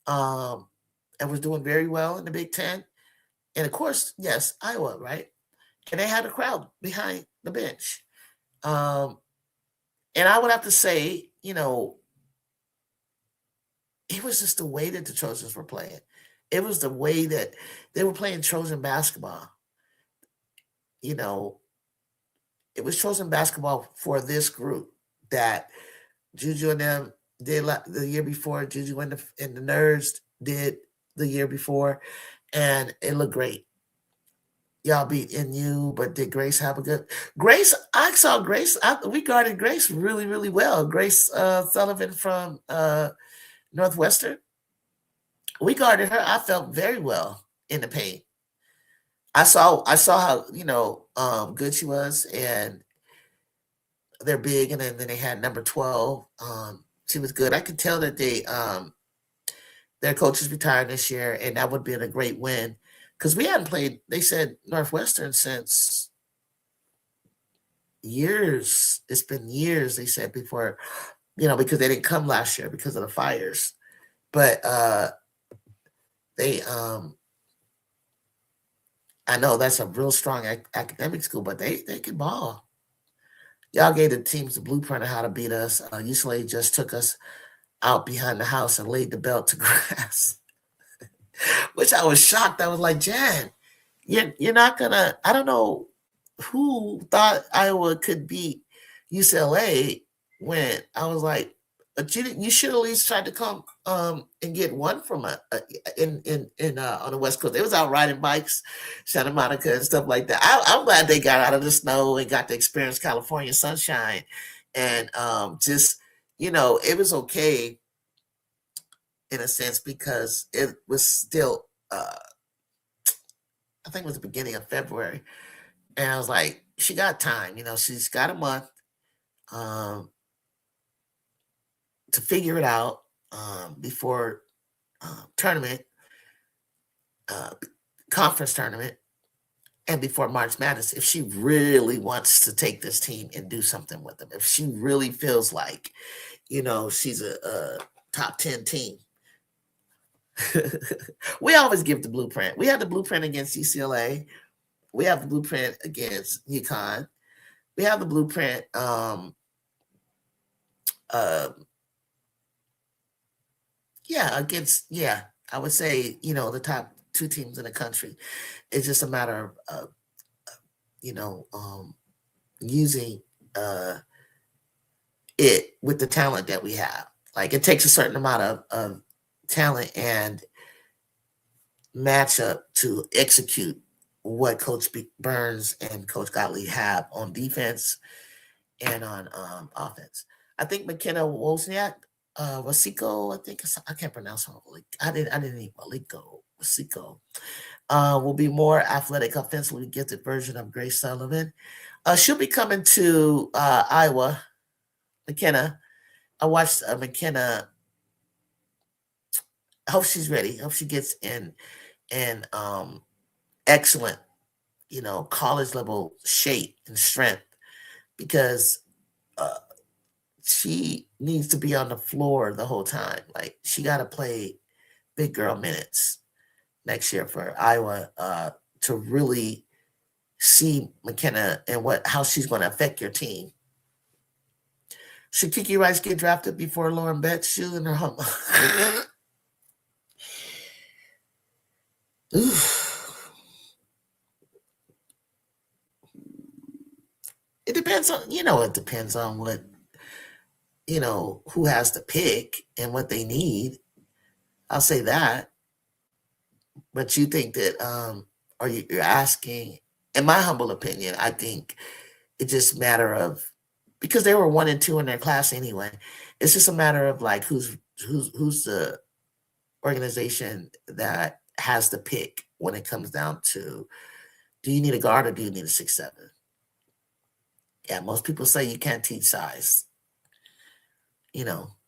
and was doing very well in the Big Ten, and of course, yes, Iowa, right? And they had a crowd behind the bench. And I would have to say, it was just the way that the Trojans were playing. It was the way that they were playing Trojan basketball. It was Trojan basketball for this group that Juju and them did the year before. Juju and the Nerds did the year before, and it looked great. Y'all beat NU, but did Grace have a good Grace? I saw Grace. We guarded Grace really, really well. Grace Sullivan from Northwestern. We guarded her. I felt very well in the paint. I saw how good she was, and they're big, and then they had number 12. She was good. I could tell that their coach is retiring this year, and that would be a great win. Because we hadn't played, they said, Northwestern since years. It's been years, they said, before, because they didn't come last year because of the fires. But they, I know that's a real strong academic school, but they can ball. Y'all gave the teams the blueprint of how to beat us. UCLA just took us out behind the house and laid the belt to grass, which I was shocked. I was like, Jan, you're not gonna. I don't know who thought Iowa could beat UCLA when I was like, but you should at least try to come and get one from on the West Coast. They was out riding bikes, Santa Monica and stuff like that. I'm glad they got out of the snow and got to experience California sunshine, and just it was okay in a sense, because it was still, I think it was the beginning of February. And I was like, she got time, she's got a month um, to figure it out before tournament, uh, conference tournament, and before March Madness, if she really wants to take this team and do something with them, if she really feels like, she's a top 10 team. We always give the blueprint. We have the blueprint against UCLA. We have the blueprint against UConn. We have the blueprint against, I would say, the top 2 teams in the country. It's just a matter of using it with the talent that we have. Like, it takes a certain amount of talent and matchup to execute what Coach Burns and Coach Gottlieb have on defense and on offense. I think McKenna Wozniak, Wasiko, I can't pronounce her. I didn't eat Maliko Wasiko. Will be more athletic, offensively gifted version of Grace Sullivan. She'll be coming to Iowa. McKenna. I watched McKenna. I hope she's ready. I hope she gets in excellent, college level shape and strength, because she needs to be on the floor the whole time. Like, she got to play big girl minutes next year for Iowa to really see McKenna and how she's going to affect your team. Should Kiki Rice get drafted before Lauren Betts? She in her home. It depends on, it depends on what, who has to pick and what they need. I'll say that. But you think that, or you're asking, in my humble opinion, I think it's just a matter of, because they were 1 and 2 in their class anyway. It's just a matter of like who's the organization that has the pick when it comes down to, do you need a guard or do you need a 6'7"? Yeah, most people say you can't teach size.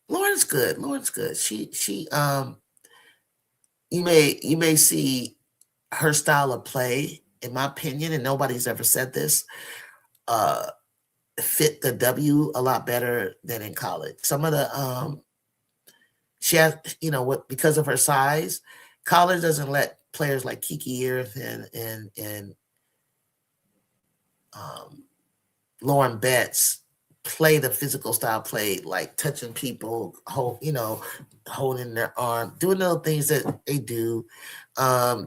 Lauren's good. Lauren's good. She you may see her style of play, in my opinion, and nobody's ever said this, fit the W a lot better than in college. Some of the she has, because of her size, college doesn't let players like Kiki Earth and Lauren Betts play the physical style play, like touching people, holding their arm, doing those things that they do, are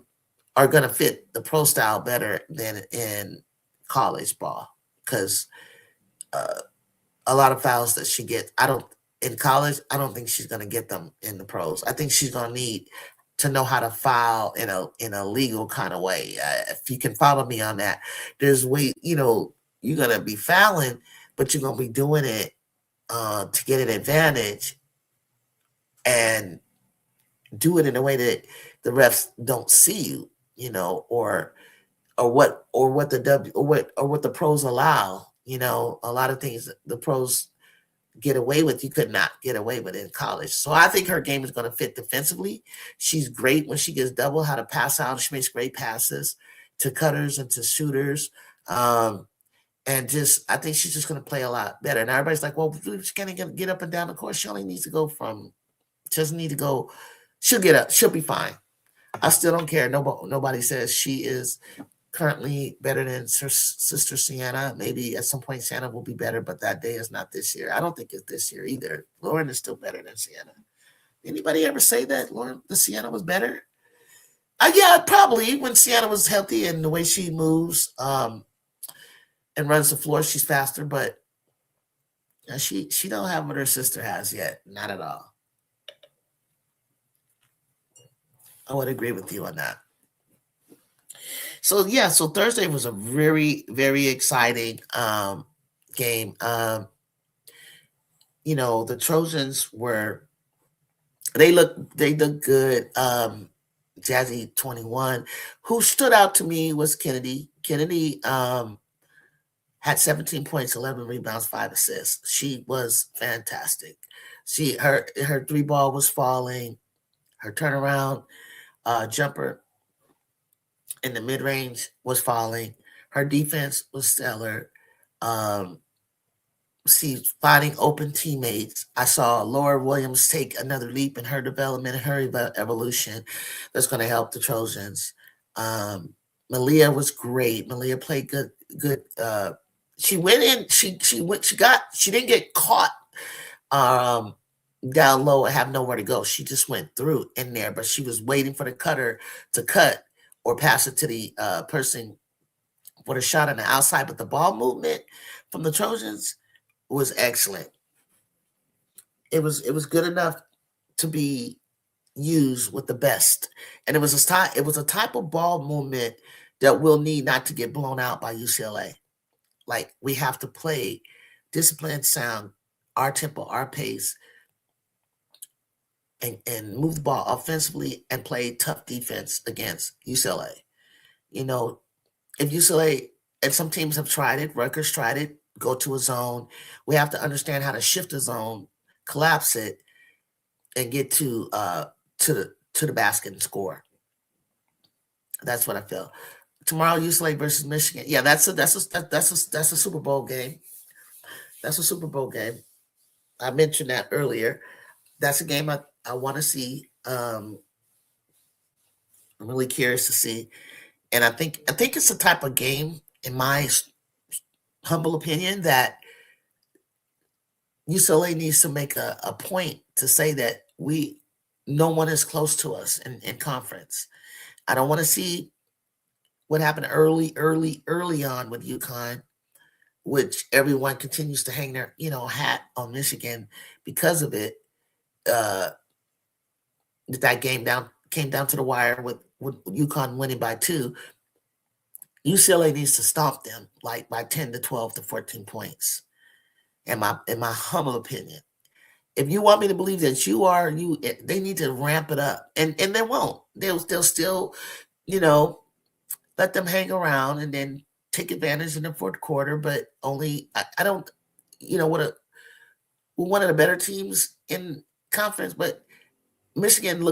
going to fit the pro style better than in college ball, because a lot of fouls that she gets, in college, I don't think she's going to get them in the pros. I think she's going to need to know how to foul in a legal kind of way. If you can follow me on that, there's way, you're going to be fouling, but you're going to be doing it to get an advantage, and do it in a way that the refs don't see you, or what the pros allow. A lot of things the pros get away with, you could not get away with in college. So I think her game is going to fit defensively. She's great when she gets double, how to pass out. She makes great passes to cutters and to shooters. And just, I think she's just going to play a lot better. And everybody's like, well, she's going to get up and down the court. She only needs to go she doesn't need to go. She'll get up. She'll be fine. I still don't care. Nobody says she is currently better than her sister Sienna. Maybe at some point Sienna will be better, but that day is not this year. I don't think it's this year either. Lauren is still better than Sienna. Anybody ever say that the Sienna was better? Yeah, probably when Sienna was healthy and the way she moves and runs the floor, she's faster, but she don't have what her sister has yet. Not at all. I would agree with you on that. So Thursday was a very, very exciting game. The Trojans were They look good. Jazzy 21. Who stood out to me was Kennedy. Kennedy had 17 points, 11 rebounds, 5 assists. She was fantastic. Her three ball was falling. Her turnaround jumper in the mid range was falling. Her defense was stellar. Um, she's finding open teammates. I saw Laura Williams take another leap in her development and her evolution that's going to help the Trojans. Malia was great. Malia played good. She went in, she didn't get caught um, down low and have nowhere to go. She just went through in there, but she was waiting for the cutter to cut or pass it to the person for the shot on the outside. But the ball movement from the Trojans was excellent. It was good enough to be used with the best, and it was a type of ball movement that we'll need not to get blown out by UCLA. Like, we have to play disciplined, sound, our tempo, our pace, and move the ball offensively and play tough defense against UCLA. You know, if UCLA, and some teams have tried it, Rutgers tried it, go to a zone. We have to understand how to shift the zone, collapse it, and get to the basket and score. That's what I feel. Tomorrow, UCLA versus Michigan. Yeah, that's a Super Bowl game. That's a Super Bowl game. I mentioned that earlier. That's a game I want to see. I'm really curious to see, and I think it's a type of game, in my humble opinion, that UCLA needs to make a point to say that no one is close to us in conference. I don't want to see what happened early on with UConn, which everyone continues to hang their hat on Michigan because of it. That game came down to the wire with UConn winning by 2. UCLA needs to stomp them like by 10 to 12 to 14 points. In my humble opinion. If you want me to believe that they need to ramp it up, and they won't. They'll still, let them hang around and then take advantage in the fourth quarter. But only I don't, we're one of the better teams in conference, but Michigan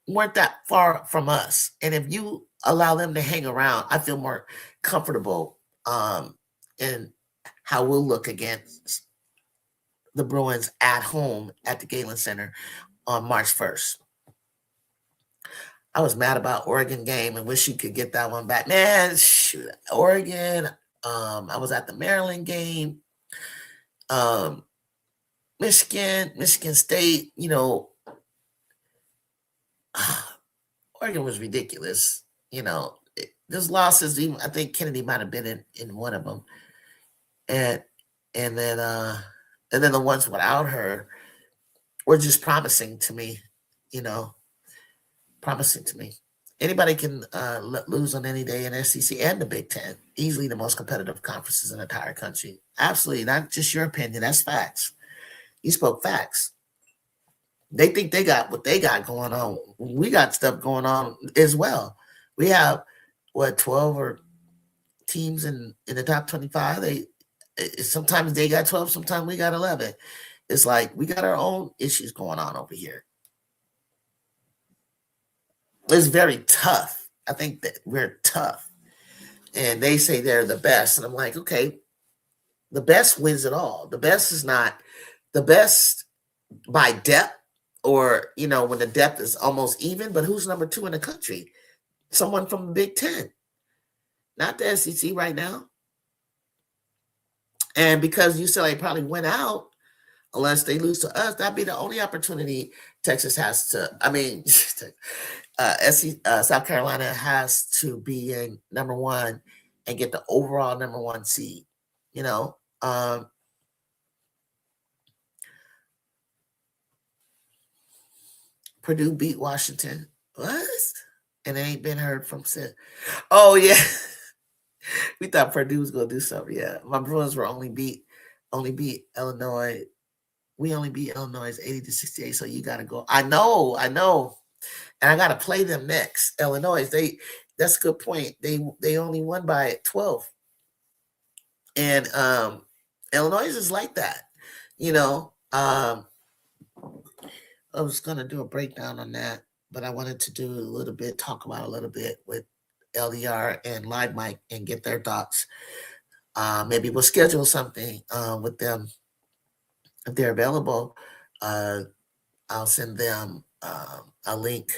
weren't that far from us. And if you allow them to hang around, I feel more comfortable in how we'll look against the Bruins at home at the Galen Center on March 1st. I was mad about Oregon game and wish you could get that one back. Man, shoot, Oregon. I was at the Maryland game. Michigan State, Oregon was ridiculous. Those losses, even I think Kennedy might have been in one of them. And then the ones without her were just promising to me, promising to me. Anybody can lose on any day in SEC and the Big Ten. Easily the most competitive conferences in the entire country. Absolutely, not just your opinion. That's facts. You spoke facts. They think they got what they got going on. We got stuff going on as well. We have 12 or teams in the top 25. Sometimes they got 12, sometimes we got 11. It's like we got our own issues going on over here. It's very tough. I think that we're tough. And they say they're the best. And I'm like, okay, the best wins it all. The best is not the best by depth, or, when the depth is almost even, but who's number 2 in the country? Someone from the Big Ten. Not the SEC right now. And because UCLA probably went out, unless they lose to us, that'd be the only opportunity Texas has to. I mean, South Carolina has to be in number 1 and get the overall number 1 seed. Purdue beat Washington. What? And it ain't been heard from since. Oh yeah, we thought Purdue was gonna do something. Yeah, my Bruins were only beat Illinois We only beat Illinois 80-68, so you got to go. I know. And I got to play them next. Illinois, that's a good point. They only won by 12. And Illinois is like that. You know, I was going to do a breakdown on that, but I wanted to talk about a little bit with LDR and Live Mike and get their thoughts. Maybe we'll schedule something with them if they're available. I'll send them a link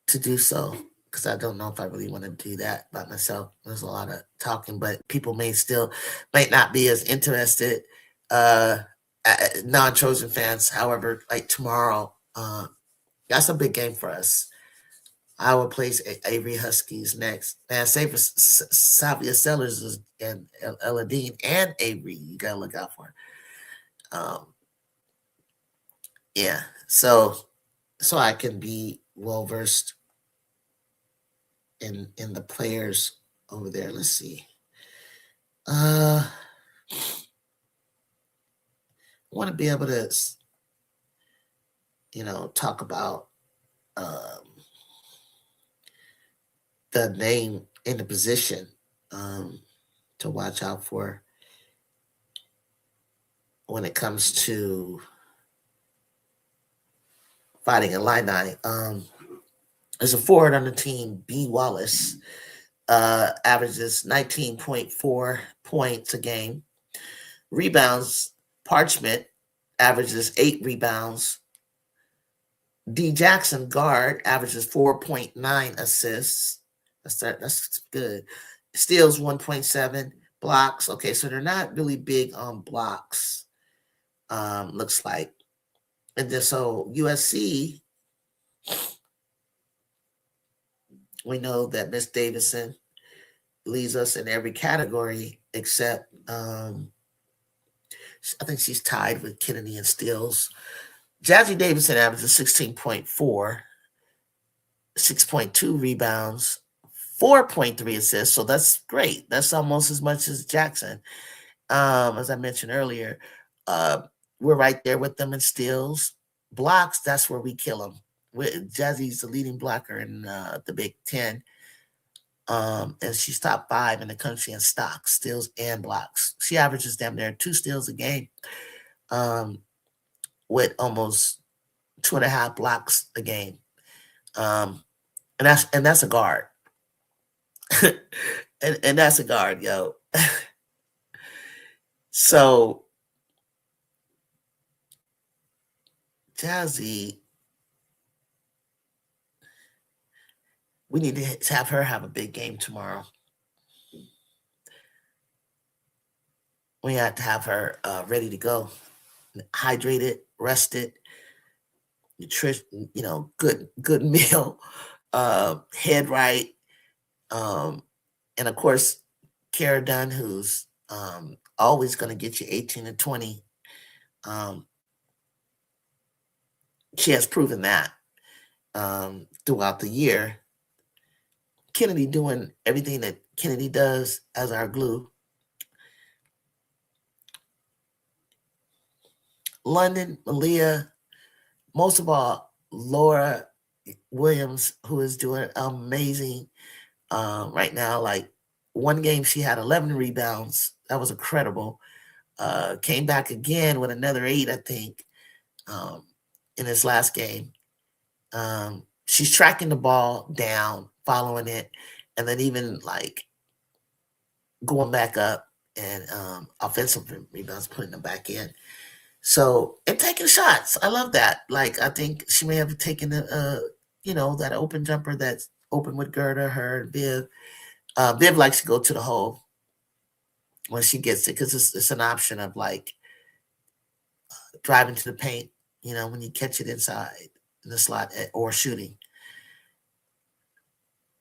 to do so, because I don't know if I really want to do that by myself. There's a lot of talking, but people might not be as interested. Non-Trojan fans, however, like tomorrow, that's a big game for us. Iowa plays Avery Huskies next. Man, Savia Sellers and Eladine and Avery, you gotta look out for. Yeah, so I can be well versed in the players over there. Let's see. I want to be able to, talk about the name in the position to watch out for when it comes to Fighting Illini. There's a forward on the team, B. Wallace, averages 19.4 points a game. Rebounds, Parchment averages 8 rebounds. D. Jackson, guard, averages 4.9 assists. That's good. Steals 1.7. Blocks. Okay, so they're not really big on blocks, looks like. And then so USC, we know that Miss Davidson leads us in every category except I think she's tied with Kennedy in steals. Jazzy Davidson averages 16.4, 6.2 rebounds, 4.3 assists. So that's great. That's almost as much as Jackson. As I mentioned earlier, we're right there with them in steals. Blocks, that's where we kill them. Jazzy's the leading blocker in the Big Ten. And she's top 5 in the country in stocks, steals, and blocks. She averages damn near 2 steals a game, with almost 2.5 blocks a game. And that's a guard. and that's a guard, yo. So Jazzy, we need to have her have a big game tomorrow. We have to have her ready to go, hydrated, rested, nutrition, good meal, head right, and of course, Kara Dunn, who's always going to get you 18 and 20. She has proven that throughout the year. Kennedy doing everything that Kennedy does as our glue. London, Malia, most of all, Laura Williams, who is doing amazing right now. Like, one game she had 11 rebounds. That was incredible. Came back again with another 8, I think, in this last game. She's tracking the ball down, following it, and then even like going back up and offensive rebounds, putting them back in. So, and taking shots. I love that. Like, I think she may have taken that open jumper that's open with Gerda, her, and Viv. Viv likes to go to the hole when she gets it, because it's an option of like driving to the paint, when you catch it inside in the slot, or shooting.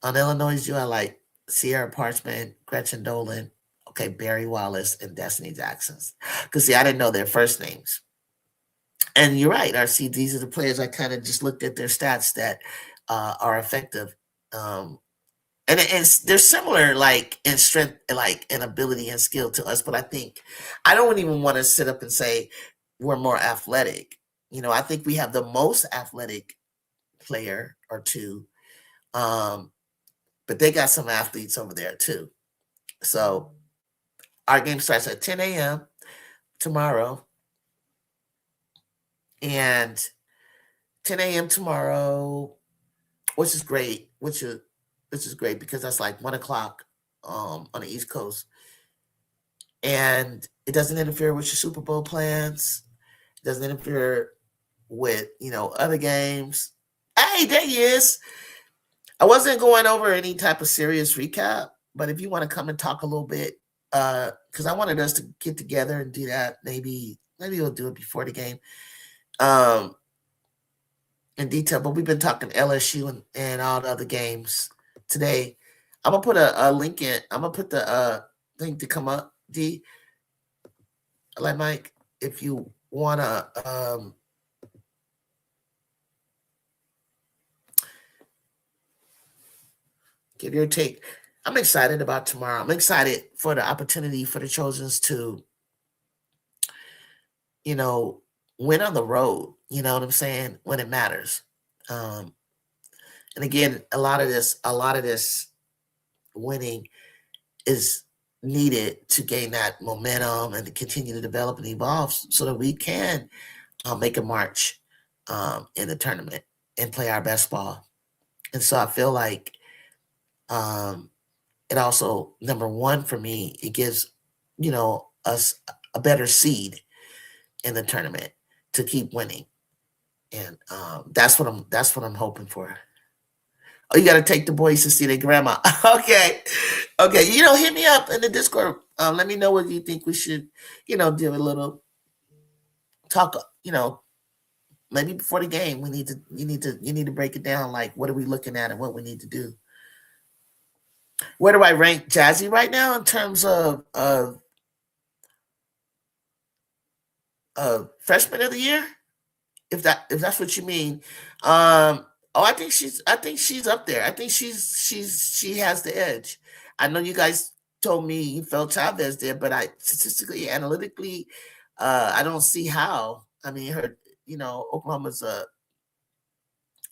On Illinois, I like Sierra Parchment, Gretchen Dolan, okay, Barry Wallace, and Destiny Jackson. Because, see, I didn't know their first names. And you're right, RC, these are the players I kind of just looked at their stats that are effective. And they're similar, like, in strength, like, in ability and skill to us. But I don't even want to sit up and say we're more athletic. I think we have the most athletic player or two. But they got some athletes over there too. So our game starts at 10 a.m. tomorrow. And 10 a.m. tomorrow, which is great, which is great because that's like 1 o'clock on the East Coast. And it doesn't interfere with your Super Bowl plans. It doesn't interfere with, other games. Hey, there he is. I wasn't going over any type of serious recap, but if you want to come and talk a little bit, because I wanted us to get together and do that. Maybe we'll do it before the game, in detail. But we've been talking LSU and all the other games today. I'm gonna put a link in. I'm gonna put the link to come up. D, like Mike, if you wanna give your take. I'm excited about tomorrow. I'm excited for the opportunity for the Trojans to, win on the road. You know what I'm saying? When it matters. And again, a lot of this winning is needed to gain that momentum and to continue to develop and evolve so that we can make a march in the tournament and play our best ball. And so I feel like it also, number one for me, it gives, us a better seed in the tournament to keep winning. And that's what I'm hoping for. Oh, you got to take the boys to see their grandma. Okay. Hit me up in the Discord. Let me know what you think we should, do a little talk, maybe before the game. You need to break it down. Like, what are we looking at and what we need to do? Where do I rank Jazzy right now in terms of freshman of the year? If that's what you mean. I think she's up there. I think she has the edge. I know you guys told me you felt Chavez there, but statistically, analytically, I don't see how. I mean, Oklahoma's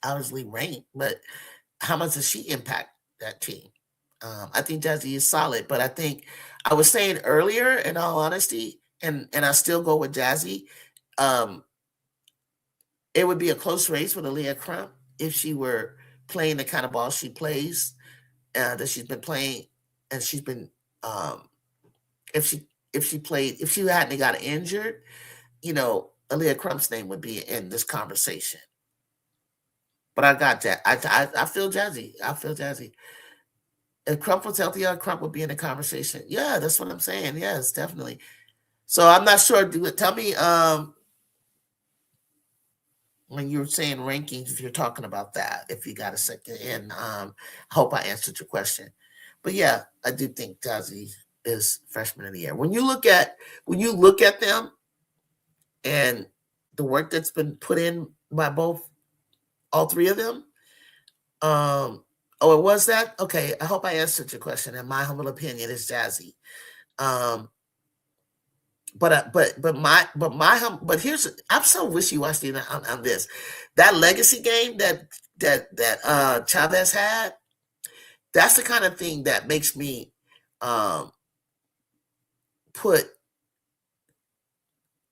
obviously ranked, but how much does she impact that team? I think Jazzy is solid, but I think I was saying earlier, in all honesty, and I still go with Jazzy. It would be a close race with Aaliyah Crump if she were playing the kind of ball she plays, that she's been playing, and she's been if she hadn't got injured, Aaliyah Crump's name would be in this conversation. But I got that. I feel Jazzy. If Crump was healthy, Crump would be in the conversation. Yeah, that's what I'm saying. Yes, definitely. So I'm not sure. Tell me when you're saying rankings, if you're talking about that, if you got a second, and hope I answered your question. But yeah, I do think Jazzy is freshman of the year. When you look at them and the work that's been put in by all three of them, it was that? Okay, I hope I answered your question. In my humble opinion, is Jazzy. But here's, I'm so wishy-washy on this. That legacy game that Chavez had, that's the kind of thing that makes me put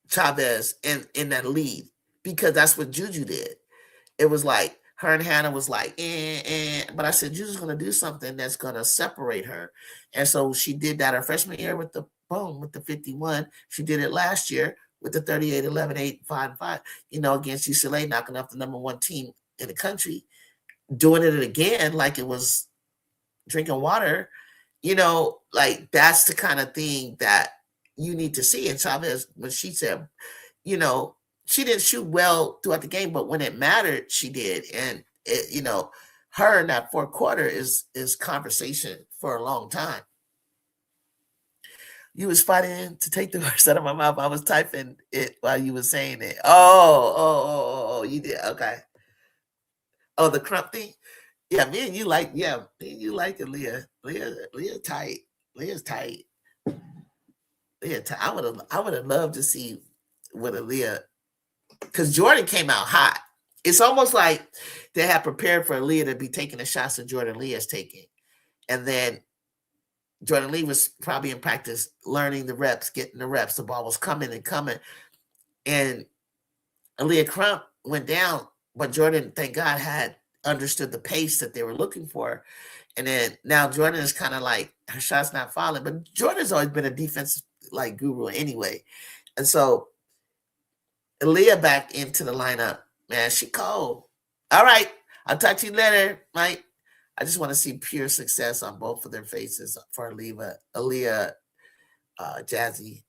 Chavez in that lead, because that's what Juju did. It was like her and Hannah was like, but I said Juju's going to do something that's going to separate her, and so she did that her freshman year with the 51. She did it last year with the 38, 11, 8, 5, 5. Against UCLA, knocking off the number one team in the country, doing it again like it was drinking water. Like that's the kind of thing that you need to see. And Chavez, when she said, she didn't shoot well throughout the game, but when it mattered, she did. And her in that fourth quarter is conversation for a long time. You was fighting to take the words out of my mouth. I was typing it while you were saying it. Oh, you did. Okay. Oh, the Crump thing. Yeah, me and you like it, Leah. Leah tight. Leah's tight. I would have loved to see with Aaliyah, because Jordan came out hot. It's almost like they had prepared for Aaliyah to be taking the shots that Jordan Lee is taking. And then Jordan Lee was probably in practice learning the reps, getting the reps. The ball was coming and coming. And Aaliyah Crump went down, but Jordan, thank God, had understood the pace that they were looking for. And then now Jordan is kind of like, her shot's not falling. But Jordan's always been a defensive like guru anyway. And so Aaliyah back into the lineup. Man, she cold. All right. I'll talk to you later, Mike. I just want to see pure success on both of their faces for Aaliyah, Jazzy.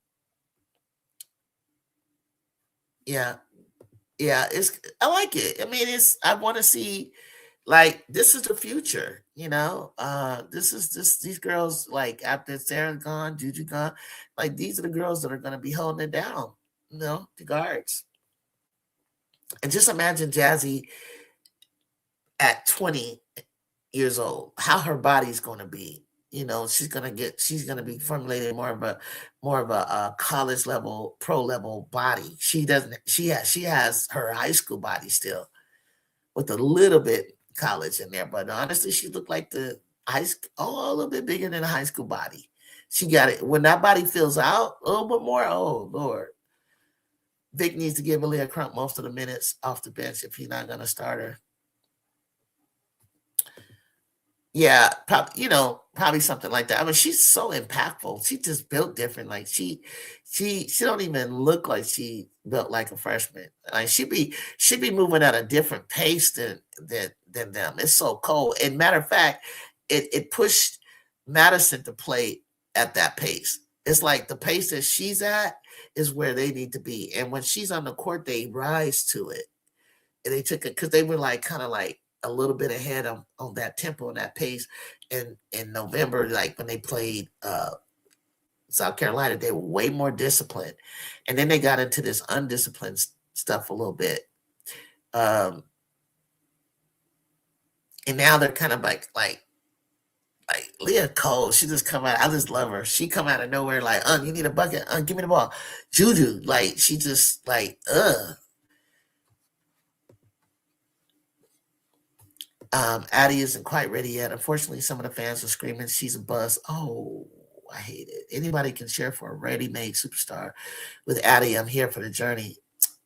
Yeah. Yeah, I like it. I mean, I want to see like this is the future, you know. This is just these girls like after Sarah gone, Juju gone, like these are the girls that are gonna be holding it down, you know, the guards. And just imagine Jazzy at 20 years old, how her body's gonna be. You know, she's gonna be formulating more of a college level, pro level body. She has her high school body still with a little bit college in there, but honestly, she looked like the a little bit bigger than a high school body. She got it when that body fills out a little bit more. Oh Lord, Vic needs to give Aaliyah Crump most of the minutes off the bench if he's not gonna start her. Yeah, probably something like that. I mean, she's so impactful. She just built different. Like she don't even look like she built like a freshman. Like she'd be moving at a different pace than them. It's so cold. And matter of fact, it pushed Madison to play at that pace. It's like the pace that she's at is where they need to be. And when she's on the court, they rise to it. And they took it because they were like kind of like a little bit ahead on that tempo and that pace. And in November, like when they played South Carolina, they were way more disciplined. And then they got into this undisciplined stuff a little bit. And now they're kind of like Leah Cole. She just come out. I just love her. She come out of nowhere like, you need a bucket. Give me the ball. Juju, like she just like, Addie isn't quite ready yet. Unfortunately, some of the fans are screaming she's a bust. Oh, I hate it. Anybody can cheer for a ready-made superstar. With Addie, I'm here for the journey.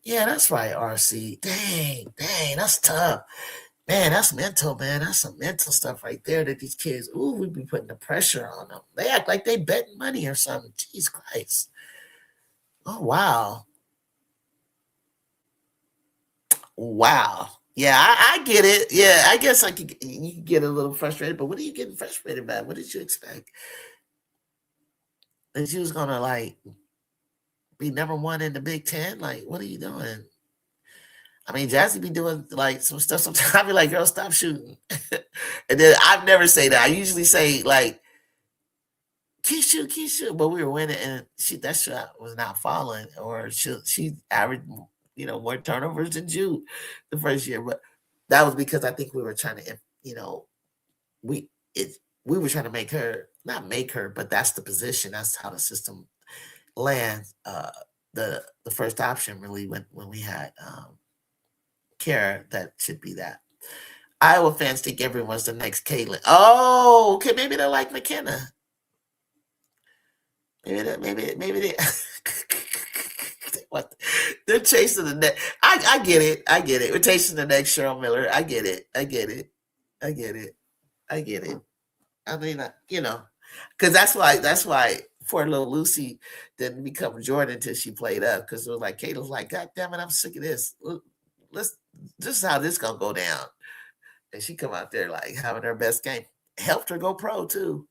Yeah, that's right, RC. Dang, that's tough. Man, that's mental, man. That's some mental stuff right there that these kids, we be putting the pressure on them. They act like they betting money or something. Jeez Christ. Oh, wow. Wow. Yeah, I get it. Yeah, I guess you could get a little frustrated, but what are you getting frustrated about? What did you expect? That you was gonna like be number one in the Big Ten? Like, what are you doing? I mean, Jazzy be doing like some stuff sometimes. I be like, girl, stop shooting. And then I've never say that. I usually say like, keep shooting. But we were winning and that shot was not falling, or she averaged more turnovers than Jude the first year. But that was because I think we were trying to, we were trying to not make her, but that's the position. That's how the system lands. The first option really when we had Kara, that should be that. Iowa fans think everyone's the next Caitlin. Oh, okay, maybe they're like McKenna. Maybe they what they're chasing the next. I get it. We're chasing the next Cheryl Miller. I get it. I mean, because that's why poor little Lucy didn't become Jordan until she played up, because it was like Caitlin's like, God damn it, I'm sick of this. This is how this gonna go down. And she come out there like having her best game. Helped her go pro too.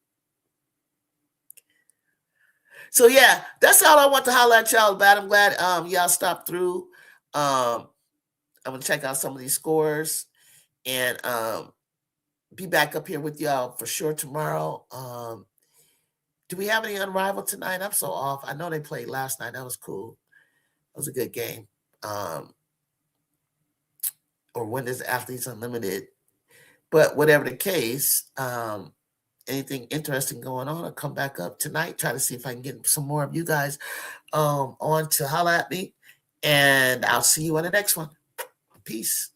So yeah, that's all I want to holler at y'all about. I'm glad y'all stopped through. I'm gonna check out some of these scores and be back up here with y'all for sure tomorrow. Do we have any Unrivaled tonight? I'm so off. I know they played last night. That was cool. That was a good game. Or when is Athletes Unlimited? But whatever the case, anything interesting going on, I'll come back up tonight, try to see if I can get some more of you guys on to holler at me. And I'll see you on the next one. Peace.